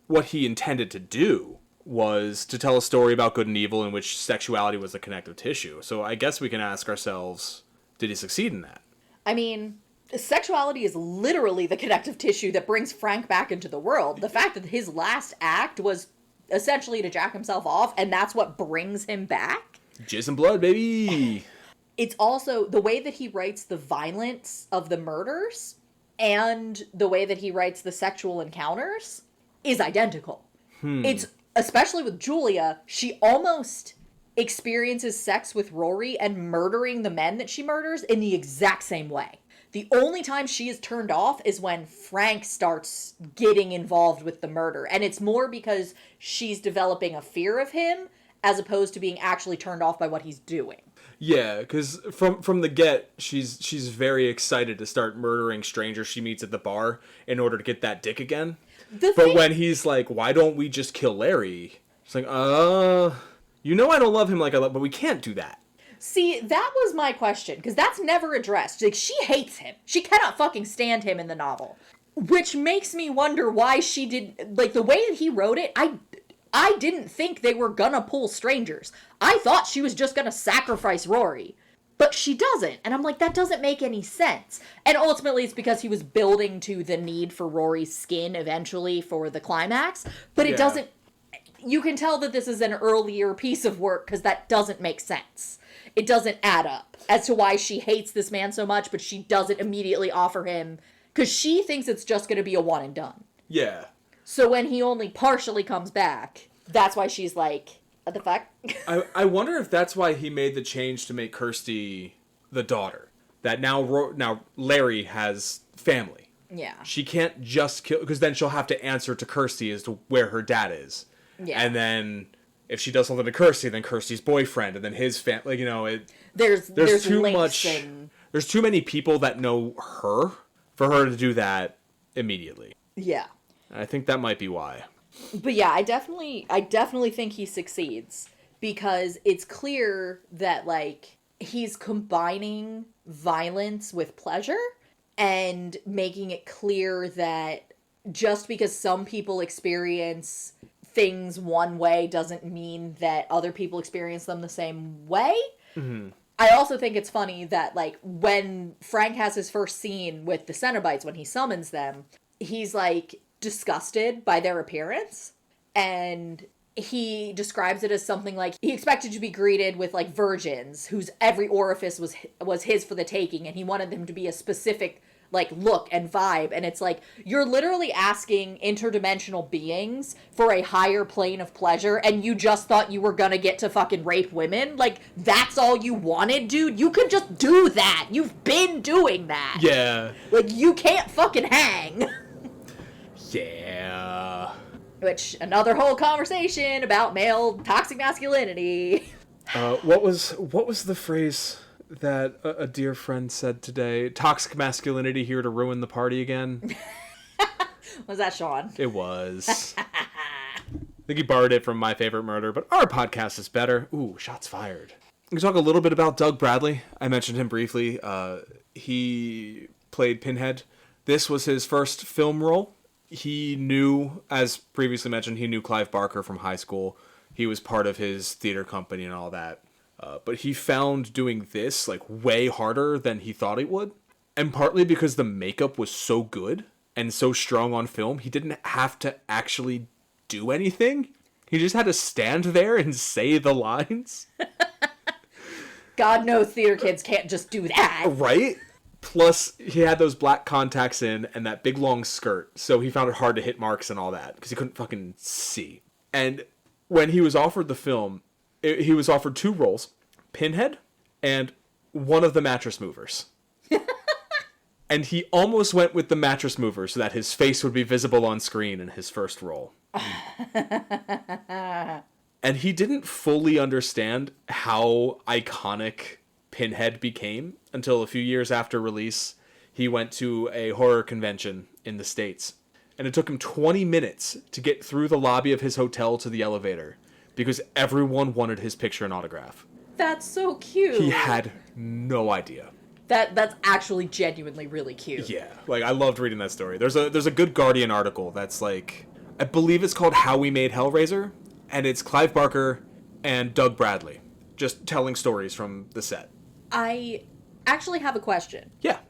what he intended to do was to tell a story about good and evil in which sexuality was the connective tissue. So I guess we can ask ourselves, did he succeed in that? I mean, sexuality is literally the connective tissue that brings Frank back into the world. The fact that his last act was essentially to jack himself off, and that's what brings him back. Jizz and blood, baby! It's also the way that he writes the violence of the murders and the way that he writes the sexual encounters is identical. It's, especially with Julia, she almost experiences sex with Rory and murdering the men that she murders in the exact same way. The only time she is turned off is when Frank starts getting involved with the murder. And it's more because she's developing a fear of him as opposed to being actually turned off by what he's doing. Yeah, because from the get, she's very excited to start murdering strangers she meets at the bar in order to get that dick again. But when he's like, why don't we just kill Larry? She's like, you know I don't love him like I love, but we can't do that. See, that was my question, because that's never addressed. Like, she hates him. She cannot fucking stand him in the novel. Which makes me wonder why she did, like, the way that he wrote it, I didn't think they were gonna pull strangers. I thought she was just gonna sacrifice Rory. But she doesn't. And I'm like, that doesn't make any sense. And ultimately it's because he was building to the need for Rory's skin eventually for the climax. But it doesn't... You can tell that this is an earlier piece of work because that doesn't make sense. It doesn't add up as to why she hates this man so much, but she doesn't immediately offer him... Because she thinks it's just going to be a one and done. Yeah. So when he only partially comes back, that's why she's like... What the fuck? I wonder if that's why he made the change to make Kirsty the daughter. That now Larry has family. Yeah. She can't just kill... Because then she'll have to answer to Kirsty as to where her dad is. Yeah. And then if she does something to Kirsty, then Kirsty's boyfriend, and then his family... Like, you know, there's too much... There's too many people that know her for her to do that immediately. Yeah. I think that might be why. But yeah, I definitely think he succeeds because it's clear that, like, he's combining violence with pleasure and making it clear that just because some people experience things one way doesn't mean that other people experience them the same way. Mm-hmm. I also think it's funny that, like, when Frank has his first scene with the Cenobites, when he summons them, he's, like, disgusted by their appearance, and he describes it as something like he expected to be greeted with, like, virgins whose every orifice was his for the taking, and he wanted them to be a specific, like, look and vibe. And it's like, you're literally asking interdimensional beings for a higher plane of pleasure, and you just thought you were gonna get to fucking rape women? Like, that's all you wanted, dude? You could just do that. You've been doing that. Yeah. Like, you can't fucking hang. Yeah. Which, another whole conversation about male toxic masculinity. What was the phrase that a dear friend said today? Toxic masculinity here to ruin the party again? Was that Sean? It was. I think he borrowed it from My Favorite Murder, but our podcast is better. Ooh, shots fired. We can talk a little bit about Doug Bradley. I mentioned him briefly. He played Pinhead. This was his first film role. He knew, as previously mentioned, he knew Clive Barker from high school. He was part of his theater company and all that. But he found doing this like way harder than he thought it would. And partly because the makeup was so good and so strong on film, he didn't have to actually do anything. He just had to stand there and say the lines. God knows theater kids can't just do that. Right? Plus, he had those black contacts in and that big long skirt, so he found it hard to hit marks and all that, because he couldn't fucking see. And when he was offered the film, he was offered 2 roles, Pinhead and one of the mattress movers. And he almost went with the mattress mover so that his face would be visible on screen in his first role. And he didn't fully understand how iconic Pinhead became until a few years after release. He went to a horror convention in the States. And it took him 20 minutes to get through the lobby of his hotel to the elevator because everyone wanted his picture and autograph. That's so cute. He had no idea. That's actually genuinely really cute. Yeah, like I loved reading that story. There's a good Guardian article that's like, I believe it's called How We Made Hellraiser, and it's Clive Barker and Doug Bradley just telling stories from the set. I actually have a question. Yeah.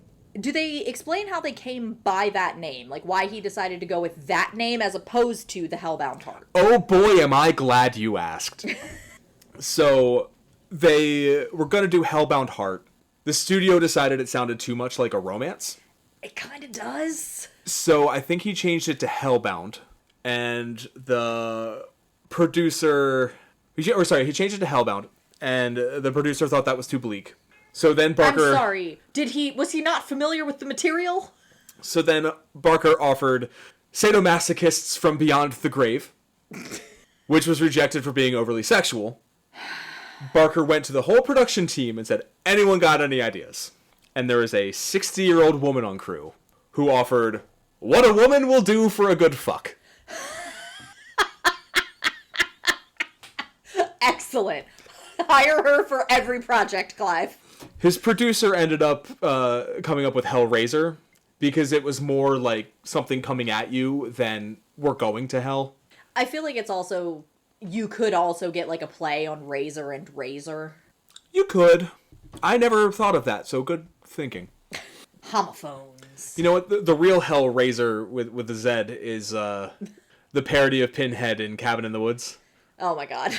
Do they explain how they came by that name? Like why he decided to go with that name as opposed to the Hellbound Heart? Oh boy, am I glad you asked. So they were going to do Hellbound Heart. The studio decided it sounded too much like a romance. It kind of does. So I think he changed it to Hellbound. And the producer... he changed it to Hellbound. And the producer thought that was too bleak. So then Barker... I'm sorry. Was he not familiar with the material? So then Barker offered Sadomasochists from Beyond the Grave, which was rejected for being overly sexual. Barker went to the whole production team and said, anyone got any ideas? And there was a 60-year-old woman on crew who offered, what a woman will do for a good fuck. Excellent. Hire her for every project, Clive. His producer ended up coming up with Hellraiser because it was more like something coming at you than we're going to hell. I feel like it's also... You could also get like a play on Razor and Razor. You could. I never thought of that, so good thinking. Homophones. You know what? The real Hellraiser with the Z is the parody of Pinhead in Cabin in the Woods. Oh my god.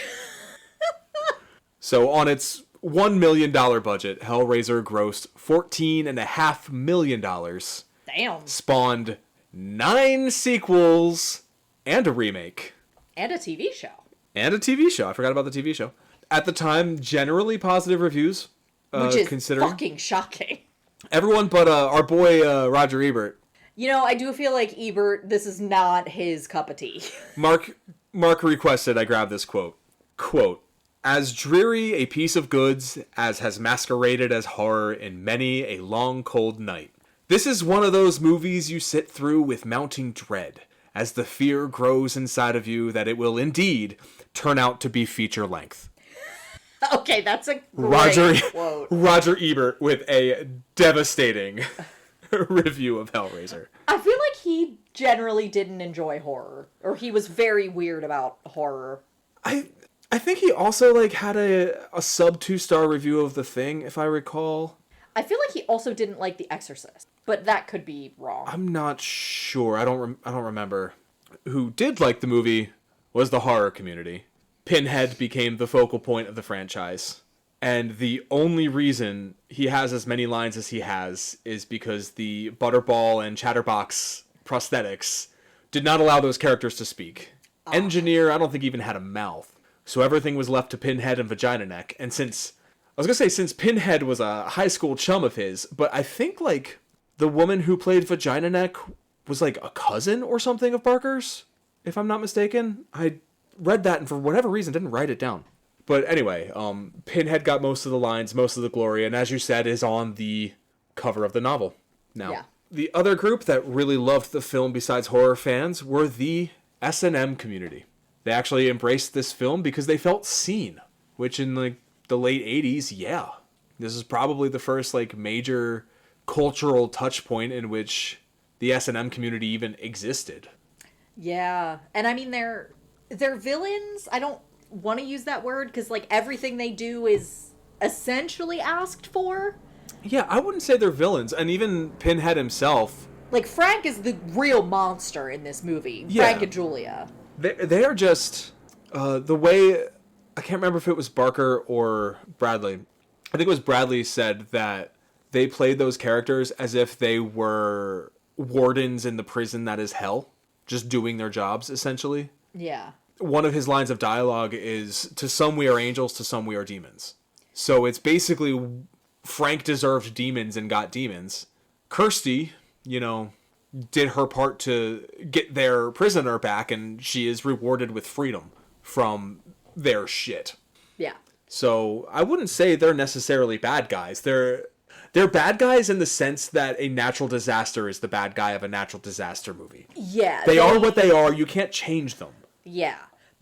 So on its $1 million budget, Hellraiser grossed $14.5 million. Damn. Spawned 9 sequels and a remake. And a TV show. And a TV show. I forgot about the TV show. At the time, generally positive reviews. Which is considering fucking shocking. Everyone but our boy Roger Ebert. You know, I do feel like Ebert, this is not his cup of tea. Mark requested I grab this quote. Quote, as dreary a piece of goods as has masqueraded as horror in many a long cold night. This is one of those movies you sit through with mounting dread, as the fear grows inside of you that it will indeed turn out to be feature length. Okay, that's a great quote. Roger Ebert with a devastating review of Hellraiser. I feel like he generally didn't enjoy horror, or he was very weird about horror. I think he also like had a sub 2-star review of The Thing, if I recall. I feel like he also didn't like The Exorcist, but that could be wrong. I'm not sure. I don't remember. Who did like the movie was the horror community. Pinhead became the focal point of the franchise. And the only reason he has as many lines as he has is because the Butterball and Chatterbox prosthetics did not allow those characters to speak. Engineer, I don't think even had a mouth. So everything was left to Pinhead and Vagina Neck. And since Pinhead was a high school chum of his, but I think like the woman who played Vagina Neck was like a cousin or something of Barker's. if I'm not mistaken. I read that and for whatever reason didn't write it down. But anyway, Pinhead got most of the lines, most of the glory, and as you said, is on the cover of the novel. Now, Yeah. the other group that really loved the film besides horror fans were the S&M community. They actually embraced this film because they felt seen, which in like the late 80s, yeah. This is probably the first like major cultural touch point in which the S&M community even existed. Yeah. And I mean, they're villains. I don't want to use that word because like everything they do is essentially asked for. Yeah, I wouldn't say they're villains. And even Pinhead himself. Like, Frank is the real monster in this movie. Yeah. Frank and Julia. They are just the way, I can't remember if it was Barker or Bradley. I think it was Bradley said that they played those characters as if they were wardens in the prison that is hell, just doing their jobs, essentially. Yeah. One of his lines of dialogue is, to some we are angels, to some we are demons. So it's basically Frank deserved demons and got demons. Kirsty, did her part to get their prisoner back, and she is rewarded with freedom from their shit. Yeah. So I wouldn't say they're necessarily bad guys. They're bad guys in the sense that a natural disaster is the bad guy of a natural disaster movie. Yeah. They are what they are. You can't change them. Yeah.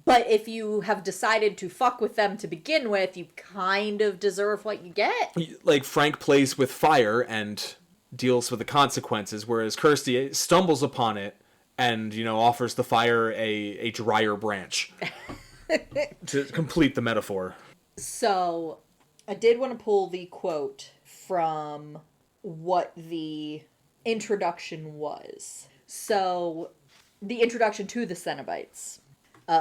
But if you have decided to fuck with them to begin with, you kind of deserve what you get. Like, Frank plays with fire and deals with the consequences, whereas Kirsty stumbles upon it and, offers the fire a drier branch to complete the metaphor. So, I did want to pull the quote from what the introduction was. So, the introduction to the Cenobites.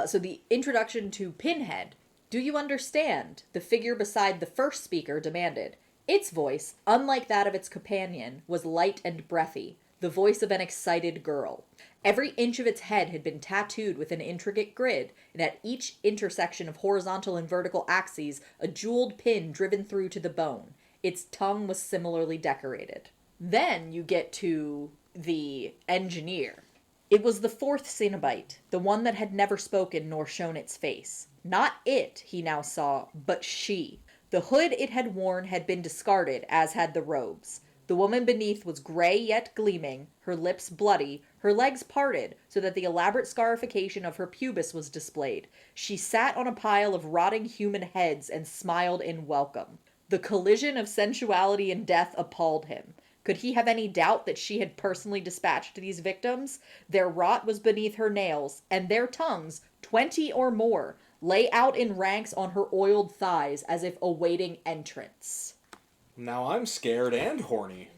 So the introduction to Pinhead. Do you understand? The figure beside the first speaker demanded. Its voice, unlike that of its companion, was light and breathy, the voice of an excited girl. Every inch of its head had been tattooed with an intricate grid, and at each intersection of horizontal and vertical axes, a jeweled pin driven through to the bone. Its tongue was similarly decorated. Then you get to the engineer. It was the fourth Cenobite, the one that had never spoken nor shown its face. Not it, he now saw, but she. The hood it had worn had been discarded, as had the robes. The woman beneath was gray yet gleaming, her lips bloody, her legs parted, so that the elaborate scarification of her pubis was displayed. She sat on a pile of rotting human heads and smiled in welcome. The collision of sensuality and death appalled him. Could he have any doubt that she had personally dispatched these victims? Their rot was beneath her nails, and their tongues, 20 or more, lay out in ranks on her oiled thighs as if awaiting entrance. Now I'm scared and horny.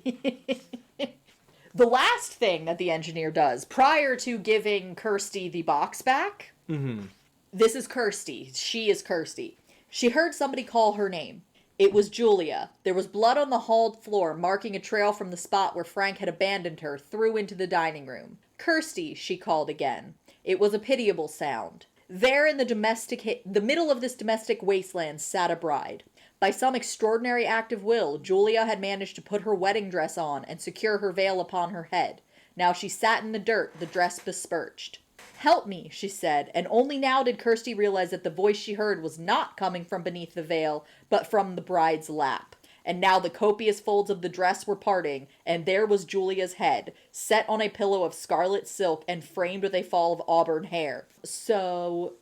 The last thing that the engineer does, prior to giving Kirsty the box back, This is Kirsty. She is Kirsty. She heard somebody call her name. It was Julia. There was blood on the hall floor, marking a trail from the spot where Frank had abandoned her, through into the dining room. Kirsty, she called again. It was a pitiable sound. There in the middle of this domestic wasteland sat a bride. By some extraordinary act of will, Julia had managed to put her wedding dress on and secure her veil upon her head. Now she sat in the dirt, the dress besmirched. "Help me," she said, and only now did Kirsty realize that the voice she heard was not coming from beneath the veil, but from the bride's lap. And now the copious folds of the dress were parting, and there was Julia's head, set on a pillow of scarlet silk and framed with a fall of auburn hair. So,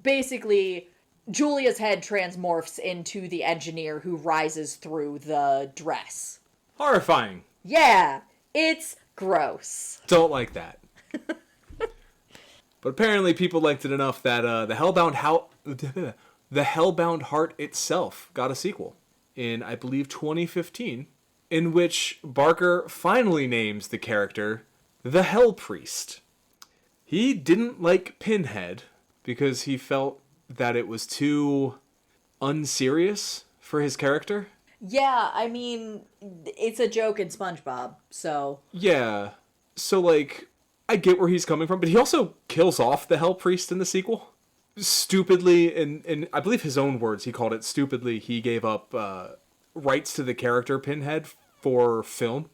basically, Julia's head transmorphs into the engineer who rises through the dress. Horrifying. Yeah, it's gross. Don't like that. But apparently people liked it enough that the Hellbound Heart itself got a sequel in, I believe, 2015, in which Barker finally names the character the Hell Priest. He didn't like Pinhead because he felt that it was too unserious for his character. Yeah, I mean, it's a joke in SpongeBob, so... Yeah, so, like, I get where he's coming from, but he also kills off the Hell Priest in the sequel. Stupidly, in I believe his own words, he called it stupidly, he gave up rights to the character Pinhead for film.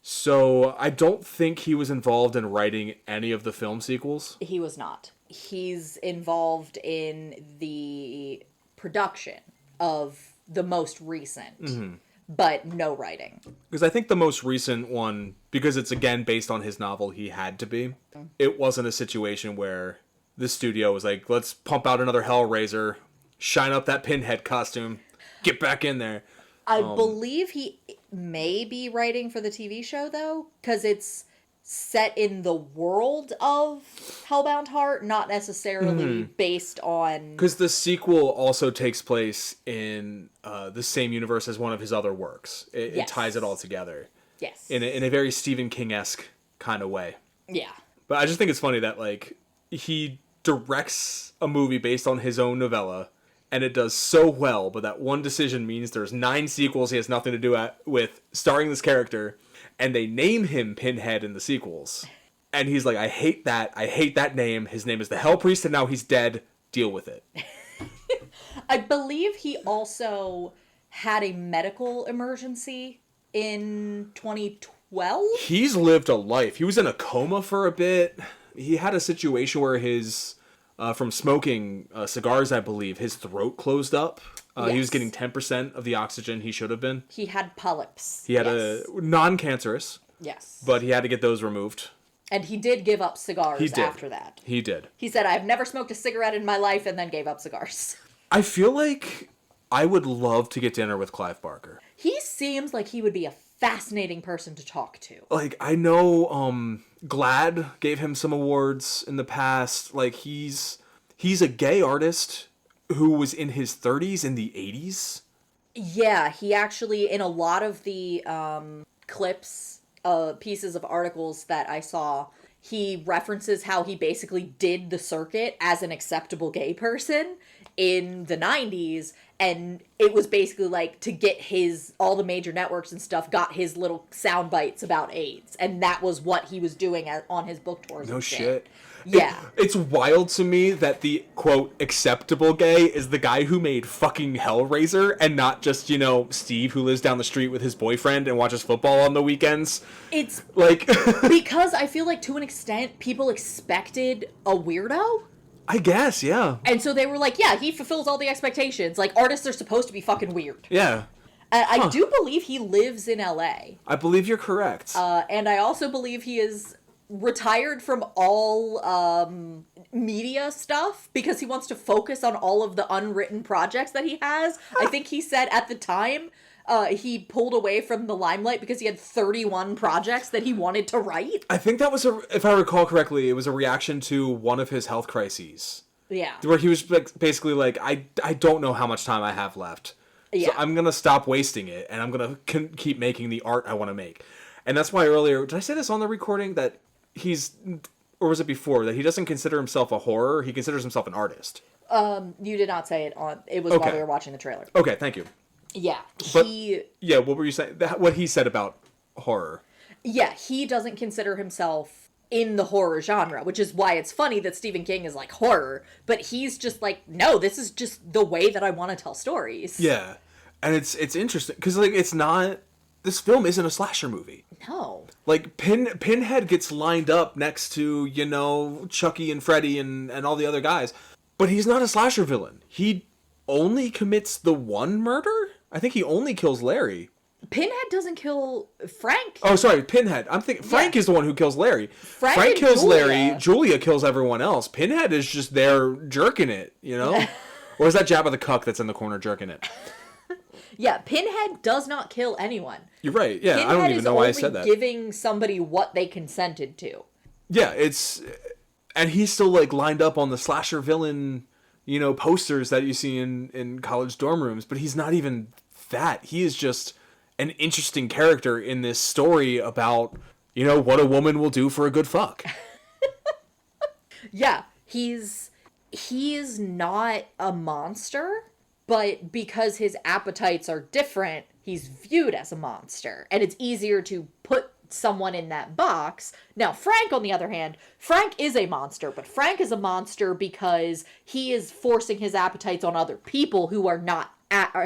So I don't think he was involved in writing any of the film sequels. He was not. He's involved in the production of the most recent, but no writing. Because I think the most recent one, because it's again based on his novel, he had to be. It wasn't a situation where the studio was like, let's pump out another Hellraiser, shine up that Pinhead costume, get back in there. I believe he may be writing for the TV show, though, because it's set in the world of Hellbound Heart, not necessarily based on... Because the sequel also takes place in the same universe as one of his other works. It ties it all together. Yes. In a very Stephen King-esque kind of way. Yeah. But I just think it's funny that, like, he directs a movie based on his own novella, and it does so well, but that one decision means there's 9 sequels he has nothing to do with starring this character, and they name him Pinhead in the sequels. And he's like, I hate that name. His name is the Hell Priest, and now he's dead. Deal with it. I believe he also had a medical emergency in 2012. He's lived a life. He was in a coma for a bit. He had a situation where his... from smoking cigars, I believe, his throat closed up. He was getting 10% of the oxygen he should have been. He had polyps. He had a non-cancerous. Yes. But he had to get those removed. And he did give up cigars after that. He did. He said, I've never smoked a cigarette in my life, and then gave up cigars. I feel like I would love to get dinner with Clive Barker. He seems like he would be a fascinating person to talk to. Like, I know Glad gave him some awards in the past. Like, he's a gay artist who was in his 30s in the 80s. Yeah, he actually, in a lot of the clips, pieces of articles that I saw, he references how he basically did the circuit as an acceptable gay person in the 90s, and it was basically like to get all the major networks and stuff got his little sound bites about AIDS, and that was what he was doing on his book tours. No shit. Yeah. It's wild to me that the, quote, acceptable gay is the guy who made fucking Hellraiser and not just, Steve who lives down the street with his boyfriend and watches football on the weekends. It's like... because I feel like to an extent people expected a weirdo. I guess, yeah. And so they were like, yeah, he fulfills all the expectations. Like, artists are supposed to be fucking weird. Yeah. I do believe he lives in LA. I believe you're correct. And I also believe he is retired from all media stuff because he wants to focus on all of the unwritten projects that he has. I think he said at the time he pulled away from the limelight because he had 31 projects that he wanted to write. I think that was, if I recall correctly, it was a reaction to one of his health crises. Yeah. Where he was basically like, I don't know how much time I have left. Yeah. So I'm going to stop wasting it, and I'm going to keep making the art I want to make. And that's why earlier, did I say this on the recording, that or was it before, that he doesn't consider himself a horror, he considers himself an artist? You did not say it it was while we were watching the trailer. Okay, thank you. Yeah, yeah, what were you saying? What he said about horror. Yeah, he doesn't consider himself in the horror genre, which is why it's funny that Stephen King is like horror, but he's just like, no, this is just the way that I want to tell stories. Yeah, and it's interesting, because like, it's not, this film isn't a slasher movie. No. Like, Pinhead gets lined up next to, Chucky and Freddy and all the other guys, but he's not a slasher villain. He only commits the one murder? I think he only kills Larry. Pinhead doesn't kill Frank. Oh, sorry, Pinhead. I'm thinking Frank is the one who kills Larry. Frank kills Julia. Larry. Julia kills everyone else. Pinhead is just there jerking it, Or is that Jabba the Cuck that's in the corner jerking it? Yeah, Pinhead does not kill anyone. You're right. Yeah, Pinhead I don't even know why I said that. Giving somebody what they consented to. Yeah, and he's still like lined up on the slasher villain, posters that you see in college dorm rooms, but he's not even that. He is just an interesting character in this story about, what a woman will do for a good fuck. Yeah, he is not a monster, but because his appetites are different, he's viewed as a monster, and it's easier to put someone in that box. Now, Frank, on the other hand, Frank is a monster, but Frank is a monster because he is forcing his appetites on other people who are not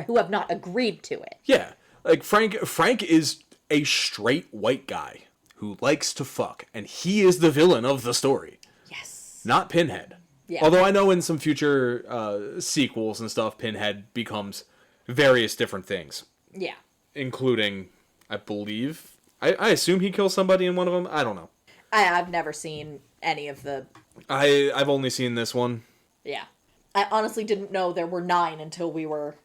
who have not agreed to it. Yeah, like Frank is a straight white guy who likes to fuck, and he is the villain of the story. Yes. Not Pinhead. Yeah. Although I know in some future sequels and stuff, Pinhead becomes various different things. Yeah. Including, I believe, I assume he kills somebody in one of them. I don't know. I've never seen any of the... I've only seen this one. Yeah. I honestly didn't know there were 9 until we were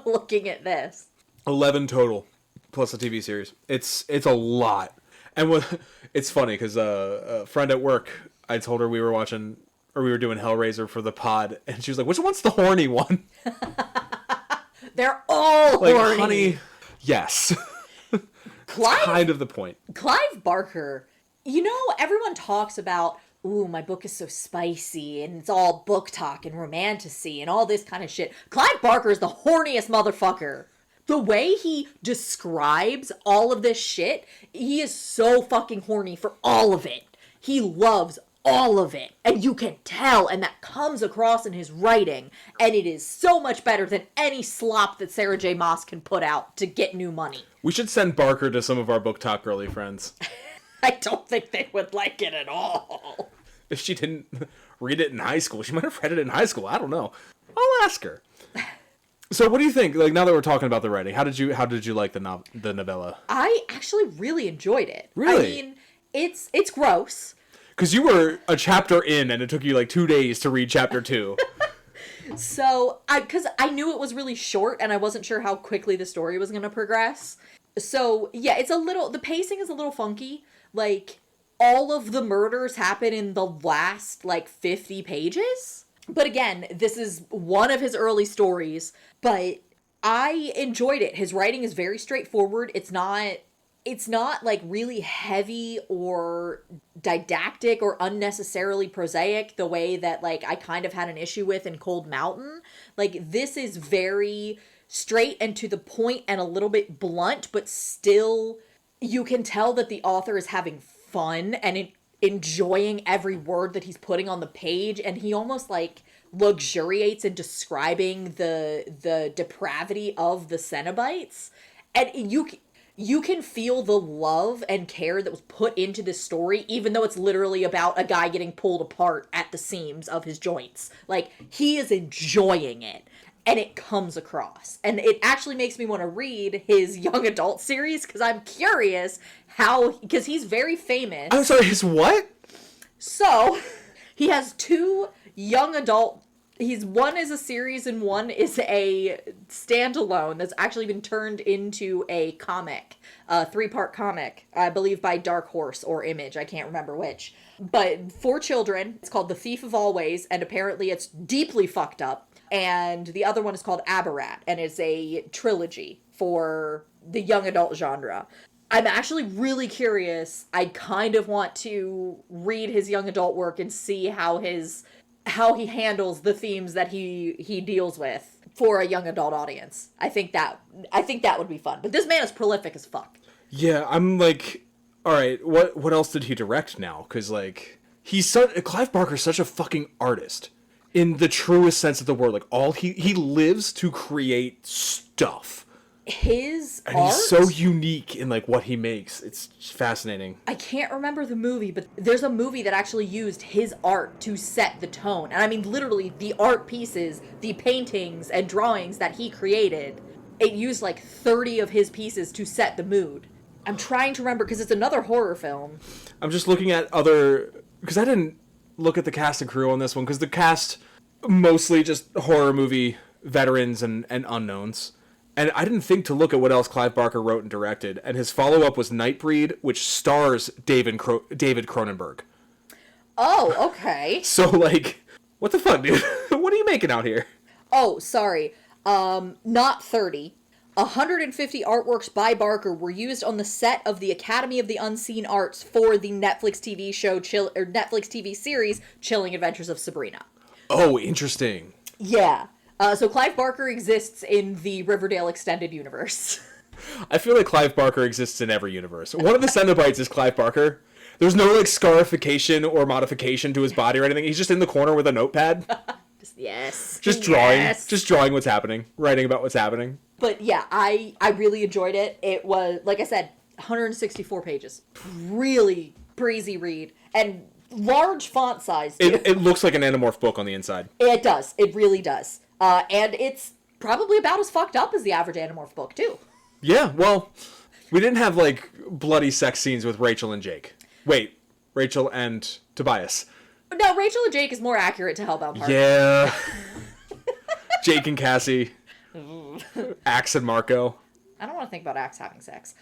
looking at this. 11 total, plus a TV series. It's a lot. And it's funny, because a friend at work, I told her we were watching, or we were doing Hellraiser for the pod, and she was like, which one's the horny one? They're all Like, horny. honey, yes. Clive, Kind of the point. Clive Barker, you know, everyone talks about, ooh, my book is so spicy, and it's all book talk and romantasy and all this kind of shit. Clive Barker is the horniest motherfucker. The way he describes all of this shit, he is so fucking horny for all of it. He loves all of it. And you can tell, and that comes across in his writing. And it is so much better than any slop that Sarah J. Maas can put out to get new money. We should send Barker to some of our book talk girly friends. I don't think they would like it at all. If she didn't read it in high school, she might have read it in high school. I don't know. I'll ask her. So, what do you think? Like, now that we're talking about the writing, how did you like the novella? I actually really enjoyed it. Really? I mean, it's gross. Because you were a chapter in, and it took you like 2 days to read chapter 2. So, because I knew it was really short, and I wasn't sure how quickly the story was going to progress. So, yeah, the pacing is a little funky. Like, all of the murders happen in the last, 50 pages. But again, this is one of his early stories, but I enjoyed it. His writing is very straightforward. It's not really heavy or didactic or unnecessarily prosaic the way that I kind of had an issue with in Cold Mountain. This is very straight and to the point and a little bit blunt, but still you can tell that the author is having fun and enjoying every word that he's putting on the page, and he almost luxuriates in describing the depravity of the Cenobites, and you can feel the love and care that was put into this story, even though it's literally about a guy getting pulled apart at the seams of his joints. He is enjoying it, and it comes across. And it actually makes me want to read his young adult series, because I'm curious because he's very famous. I'm sorry, his what? So, he has 2 young adult... One is a series and one is a standalone that's actually been turned into a comic. A 3-part comic, I believe by Dark Horse or Image, I can't remember which. But for children, it's called The Thief of Always, and apparently it's deeply fucked up. And the other one is called Aberrat, and it's a trilogy for the young adult genre. I'm actually really curious. I kind of want to read his young adult work and see how he handles the themes that he deals with for a young adult audience. I think that would be fun. But this man is prolific as fuck. Yeah, I'm all right, what else did he direct now? Because Clive Barker's such a fucking artist in the truest sense of the word. He lives to create stuff. His and art, he's so unique in what he makes. It's fascinating. I can't remember the movie, but there's a movie that actually used his art to set the tone. And I mean, literally, the art pieces, the paintings and drawings that he created, it used 30 of his pieces to set the mood. I'm trying to remember, because it's another horror film. I'm just looking at because I didn't look at the cast and crew on this one, because the cast, mostly just horror movie veterans and unknowns. And I didn't think to look at what else Clive Barker wrote and directed. And his follow-up was Nightbreed, which stars David Cronenberg. Oh, okay. So, what the fuck, dude? What are you making out here? Oh, sorry. Not 30. 150 artworks by Barker were used on the set of the Academy of the Unseen Arts for the Netflix TV show Netflix TV series Chilling Adventures of Sabrina. Oh, interesting. Yeah. So Clive Barker exists in the Riverdale extended universe. I feel like Clive Barker exists in every universe. One of the Cenobites is Clive Barker. There's no scarification or modification to his body or anything. He's just in the corner with a notepad. Yes. Just drawing. Yes. Just drawing what's happening. Writing about what's happening. But yeah, I really enjoyed it. It was, like I said, 164 pages. Really breezy read. And large font size, too. It looks like an Animorph book on the inside. It does. It really does. And it's probably about as fucked up as the average Animorph book, too. Yeah, well, we didn't have, like, bloody sex scenes with Rachel and Jake. Wait, Rachel and Tobias. No, Rachel and Jake is more accurate to Hellbound Heart. Yeah. Jake and Cassie. Axe and Marco. I don't want to think about Axe having sex.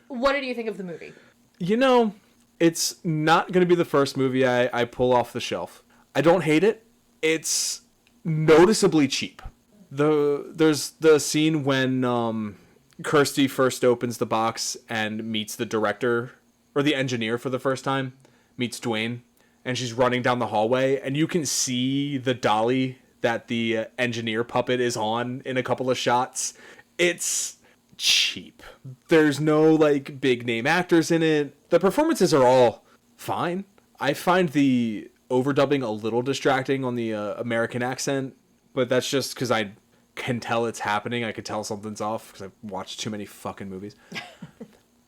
What did you think of the movie? You know, it's not going to be the first movie I pull off the shelf. I don't hate it. It's noticeably cheap. There's the scene when Kirsty first opens the box and meets the director, or the engineer for the first time, meets Dwayne, and she's running down the hallway, and you can see the dolly that the engineer puppet is on in a couple of shots. It's cheap. There's no, like, big name actors in it. The performances are all fine. I find the overdubbing a little distracting on the American accent, but that's just because I can tell it's happening. I could tell something's off because I've watched too many fucking movies.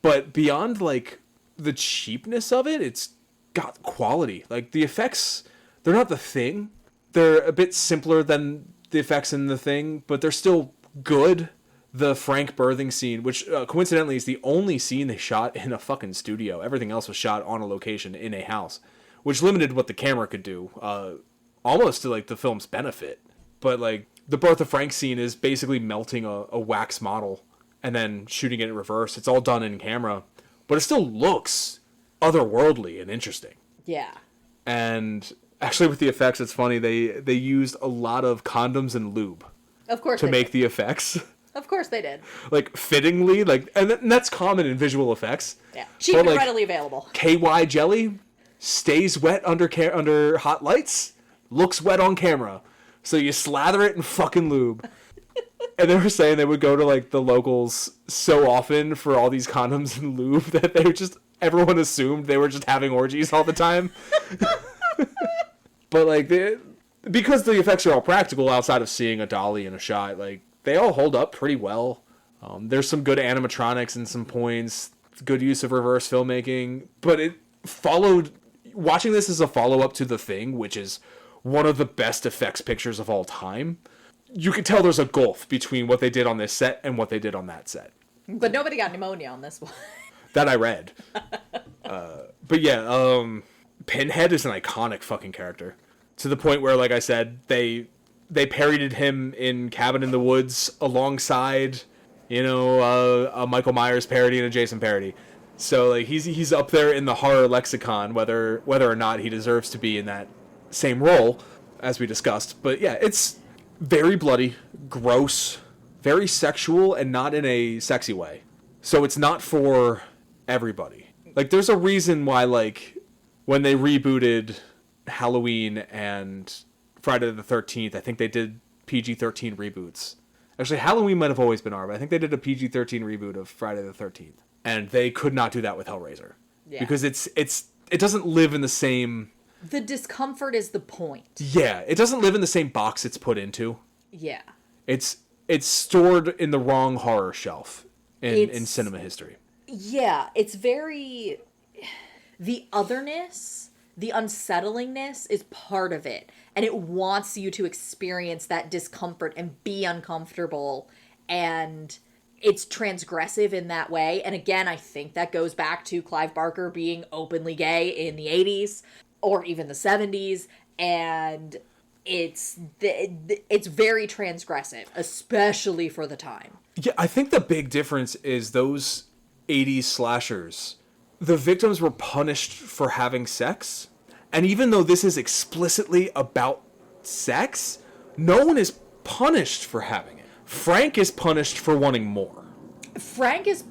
But beyond, like, the cheapness of it, it's got quality. Like, the effects, they're not The Thing. They're a bit simpler than the effects in The Thing, but they're still good. The Frank birthing scene, which coincidentally is the only scene they shot in a fucking studio. Everything else was shot on a location in a house, which limited what the camera could do, almost to, like, the film's benefit. But, like, the birth of Frank scene is basically melting a wax model and then shooting it in reverse. It's all done in camera, but it still looks otherworldly and interesting. Yeah. And actually, with the effects, it's funny. They used a lot of condoms and lube Of course to make the effects. Of course they did. Like, fittingly, like, and that's common in visual effects. Yeah. Cheap But, and like, readily available. KY jelly stays wet under hot lights, looks wet on camera. So you slather it in fucking lube. And they were saying they would go to, like, the locals so often for all these condoms and lube that they were just, everyone assumed they were just having orgies all the time. But, like, because the effects are all practical outside of seeing a dolly in a shot, like, they all hold up pretty well. There's some good animatronics in some points, good use of reverse filmmaking, but it followed, watching this as a follow-up to The Thing, which is one of the best effects pictures of all time, you can tell there's a gulf between what they did on this set and what they did on that set. But nobody got pneumonia on this one. That I read. But yeah, Pinhead is an iconic fucking character. To the point where, like I said, they parodied him in Cabin in the Woods alongside, you know, a Michael Myers parody and a Jason parody. So, like, he's up there in the horror lexicon, whether or not he deserves to be in that same role, as we discussed. But yeah, it's very bloody, gross, very sexual, and not in a sexy way. So it's not for everybody. Like, there's a reason why, like, when they rebooted Halloween and Friday the 13th, I think they did PG-13 reboots. Actually, Halloween might have always been R, but I think they did a PG-13 reboot of Friday the 13th. And they could not do that with Hellraiser. Yeah. Because it doesn't live in the same... The discomfort is the point. Yeah, it doesn't live in the same box it's put into. Yeah. It's stored in the wrong horror shelf in cinema history. Yeah, it's very... The otherness, the unsettlingness is part of it. And it wants you to experience that discomfort and be uncomfortable. And it's transgressive in that way. And again, I think that goes back to Clive Barker being openly gay in the 80s or even the 70s. And it's very transgressive, especially for the time. Yeah, I think the big difference is those 80s slashers, the victims were punished for having sex. And even though this is explicitly about sex, no one is punished for having it. Frank is punished for wanting more. Frank is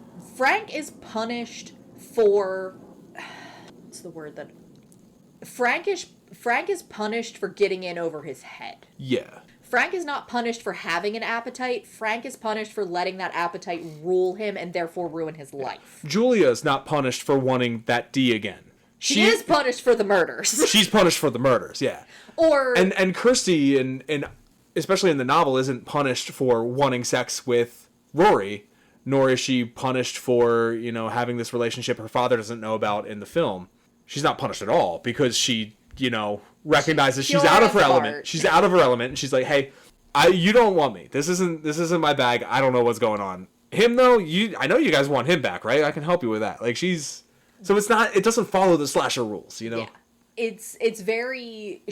punished for... What's the word that... Frank is punished for getting in over his head. Yeah. Frank is not punished for having an appetite. Frank is punished for letting that appetite rule him and therefore ruin his life. Julia's not punished for wanting that D again. She is punished for the murders. She's punished for the murders, yeah. Or... And Kirsty and especially in the novel, isn't punished for wanting sex with Rory, nor is she punished for, having this relationship her father doesn't know about in the film. She's not punished at all because she, recognizes she's out of her element. She's out of her element, and she's like, hey, you don't want me. This isn't my bag. I don't know what's going on. Him, though, I know you guys want him back, right? I can help you with that. Like, so it doesn't follow the slasher rules, Yeah. It's very,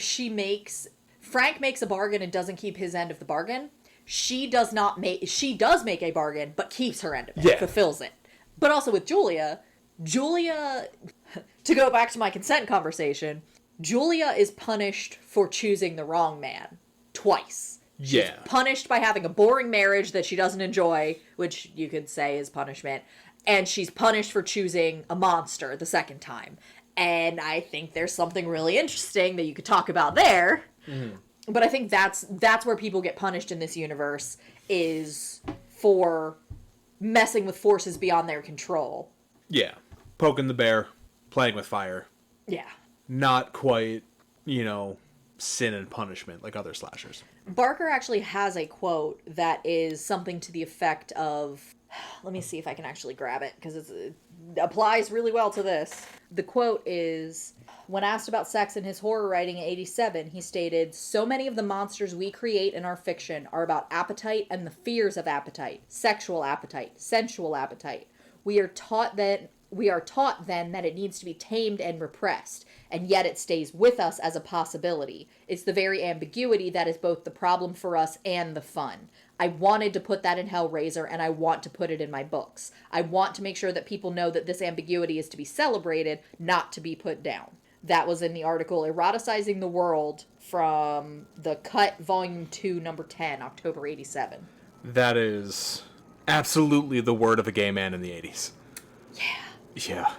Frank makes a bargain and doesn't keep his end of the bargain. She does make a bargain, but keeps her end of it, fulfills it. But also with Julia, to go back to my consent conversation, Julia is punished for choosing the wrong man twice. She's punished by having a boring marriage that she doesn't enjoy, which you could say is punishment, and she's punished for choosing a monster the second time. And I think there's something really interesting that you could talk about there. Mm-hmm. But I think that's where people get punished in this universe, is for messing with forces beyond their control. Yeah. Poking the bear, playing with fire. Yeah. Not quite, sin and punishment like other slashers. Barker actually has a quote that is something to the effect of... Let me see if I can actually grab it, because it applies really well to this. The quote is, when asked about sex in his horror writing in 1987, he stated, "So many of the monsters we create in our fiction are about appetite and the fears of appetite, sexual appetite, sensual appetite. We are taught then that it needs to be tamed and repressed, and yet it stays with us as a possibility. It's the very ambiguity that is both the problem for us and the fun. I wanted to put that in Hellraiser, and I want to put it in my books. I want to make sure that people know that this ambiguity is to be celebrated, not to be put down." That was in the article Eroticizing the World from The Cut, Volume 2, Number 10, October 87. That is absolutely the word of a gay man in the 80s. Yeah.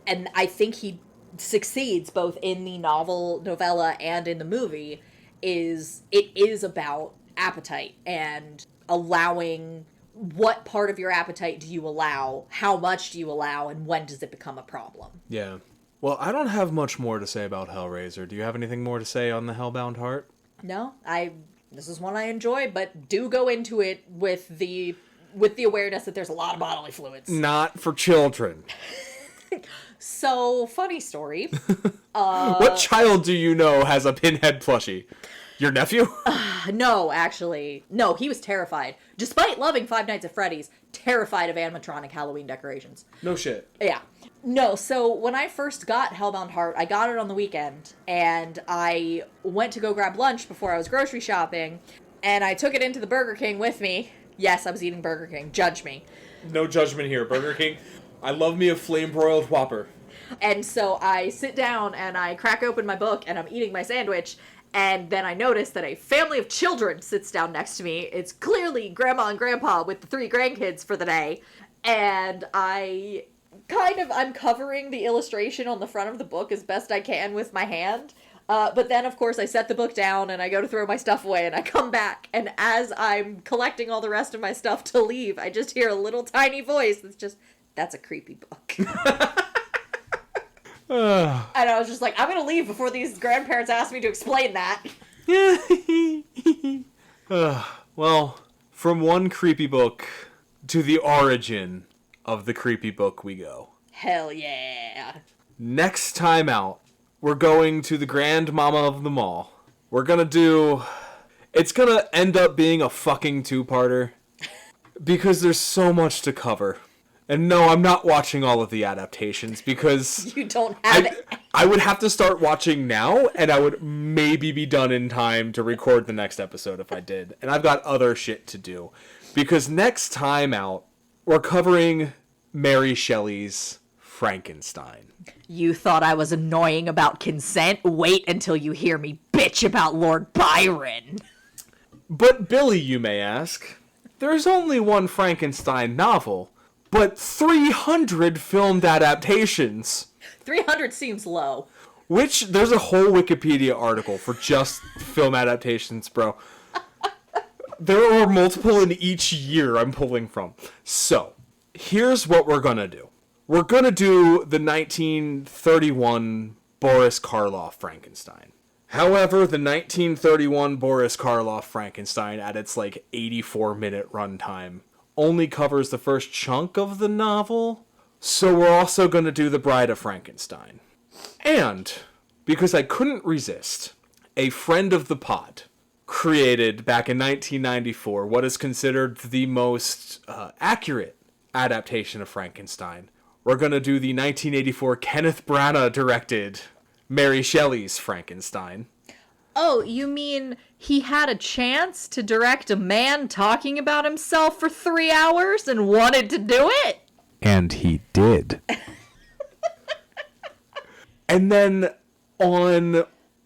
And I think he succeeds both in the novella, and in the movie. It is about appetite and allowing, what part of your appetite do you allow, how much do you allow, and when does it become a problem? Yeah. Well, I don't have much more to say about Hellraiser. Do you have anything more to say on the Hellbound Heart? No, this is one I enjoy, but do go into it with the awareness that there's a lot of bodily fluids. Not for children. So, funny story. What child do you know has a Pinhead plushie? Your nephew? No, actually. No, he was terrified. Despite loving Five Nights at Freddy's, terrified of animatronic Halloween decorations. No shit. Yeah. No, so when I first got Hellbound Heart, I got it on the weekend, and I went to go grab lunch before I was grocery shopping, and I took it into the Burger King with me. Yes, I was eating Burger King. Judge me. No judgment here. Burger King. I love me a flame-broiled Whopper. And so I sit down, and I crack open my book, and I'm eating my sandwich, and then I notice that a family of children sits down next to me. It's clearly Grandma and Grandpa with the 3 grandkids for the day, and I'm covering the illustration on the front of the book as best I can with my hand. But then, of course, I set the book down and I go to throw my stuff away, and I come back, and as I'm collecting all the rest of my stuff to leave, I just hear a little tiny voice that's just, "That's a creepy book." And I was just like, I'm going to leave before these grandparents ask me to explain that. Well, from one creepy book to the origin of the creepy book we go. Hell yeah. Next time out, we're going to the grandmama of them all. It's gonna end up being a fucking 2-parter. Because there's so much to cover. And no, I'm not watching all of the adaptations because... You don't have it. I would have to start watching now, and I would maybe be done in time to record the next episode if I did. And I've got other shit to do. Because next time out, we're covering Mary Shelley's Frankenstein. You thought I was annoying about consent? Wait until you hear me bitch about Lord Byron. But Billy, you may ask, there's only one Frankenstein novel, but 300 filmed adaptations. 300 seems low. Which, there's a whole Wikipedia article for just film adaptations, bro. There are multiple in each year I'm pulling from. So, here's what we're gonna do. We're gonna do the 1931 Boris Karloff Frankenstein. However, the 1931 Boris Karloff Frankenstein, at its 84-minute runtime, only covers the first chunk of the novel, so we're also going to do The Bride of Frankenstein. And, because I couldn't resist, a friend of the pod created back in 1994 what is considered the most accurate adaptation of Frankenstein. We're going to do the 1984 Kenneth Branagh directed Mary Shelley's Frankenstein. Oh, you mean he had a chance to direct a man talking about himself for 3 hours and wanted to do it? And he did. And then on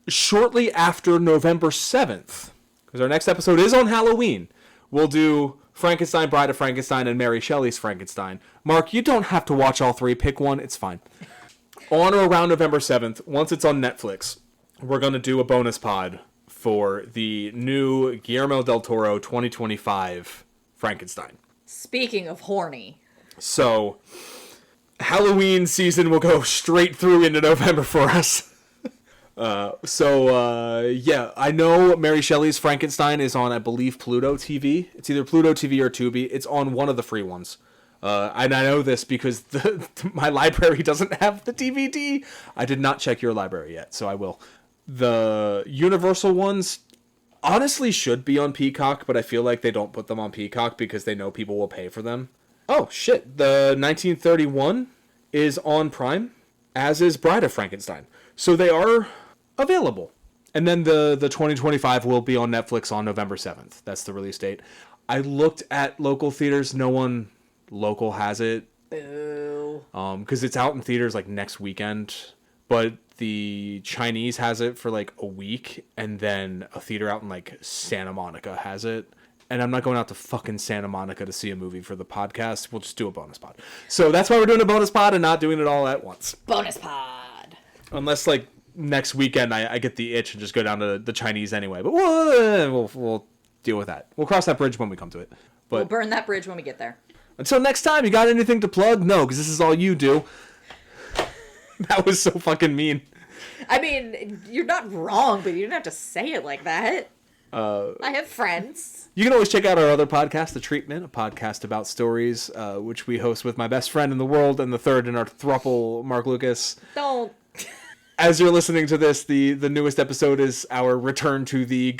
shortly after November 7th, because our next episode is on Halloween, we'll do Frankenstein, Bride of Frankenstein, and Mary Shelley's Frankenstein. Mark, you don't have to watch all three. Pick one. It's fine. On or around November 7th, once it's on Netflix, we're going to do a bonus pod for the new Guillermo del Toro 2025 Frankenstein. Speaking of horny. So, Halloween season will go straight through into November for us. Yeah, I know Mary Shelley's Frankenstein is on, I believe, Pluto TV. It's either Pluto TV or Tubi. It's on one of the free ones. And I know this because my library doesn't have the DVD. I did not check your library yet, so I will. The Universal ones honestly should be on Peacock, but I feel like they don't put them on Peacock because they know people will pay for them. Oh, shit. The 1931 is on Prime, as is Bride of Frankenstein. So they are available. And then the 2025 will be on Netflix on November 7th. That's the release date. I looked at local theaters. No one local has it. Boo. Because it's out in theaters next weekend. But the Chinese has it for a week. And then a theater out in Santa Monica has it. And I'm not going out to fucking Santa Monica to see a movie for the podcast. We'll just do a bonus pod. So that's why we're doing a bonus pod and not doing it all at once. Bonus pod. Unless, next weekend I get the itch and just go down to the Chinese anyway. But we'll deal with that. We'll cross that bridge when we come to it. But We'll burn that bridge when we get there. until next time, you got anything to plug? No, because this is all you do. That was so fucking mean. I mean, you're not wrong, but you don't have to say it like that. I have friends. You can always check out our other podcast, The Treatment, a podcast about stories, which we host with my best friend in the world and the third in our throuple, Mark Lucas. Don't. As you're listening to this, the newest episode is our return to the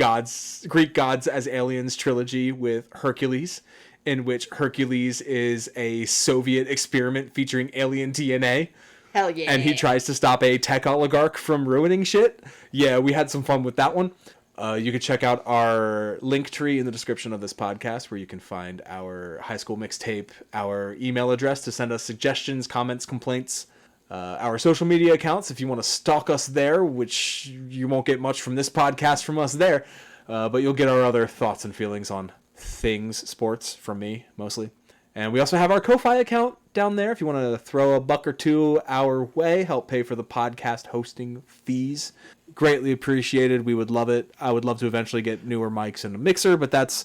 Greek gods as aliens trilogy with Hercules, in which Hercules is a Soviet experiment featuring alien DNA. Hell yeah. And he tries to stop a tech oligarch from ruining shit. Yeah, we had some fun with that one. You can check out our link tree in the description of this podcast, where you can find our high school mixtape, our email address to send us suggestions, comments, complaints, our social media accounts if you want to stalk us there, which you won't get much from this podcast from us there, but you'll get our other thoughts and feelings on things, sports, from me, mostly. And we also have our Ko-Fi account down there if you want to throw $1 or $2 our way, help pay for the podcast hosting fees. Greatly appreciated. We would love it. I would love to eventually get newer mics and a mixer, but that's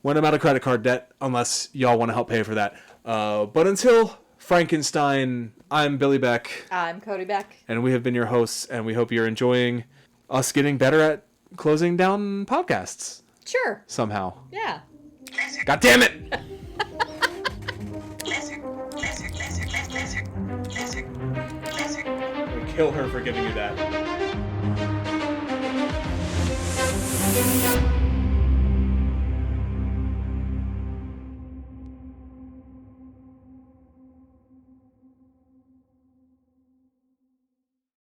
when I'm out of credit card debt, unless y'all want to help pay for that. But until Frankenstein, I'm Billy Beck. I'm Cody Beck. And we have been your hosts, and we hope you're enjoying us getting better at closing down podcasts. Sure. Somehow. Yeah. God damn it! Kill her for giving you that.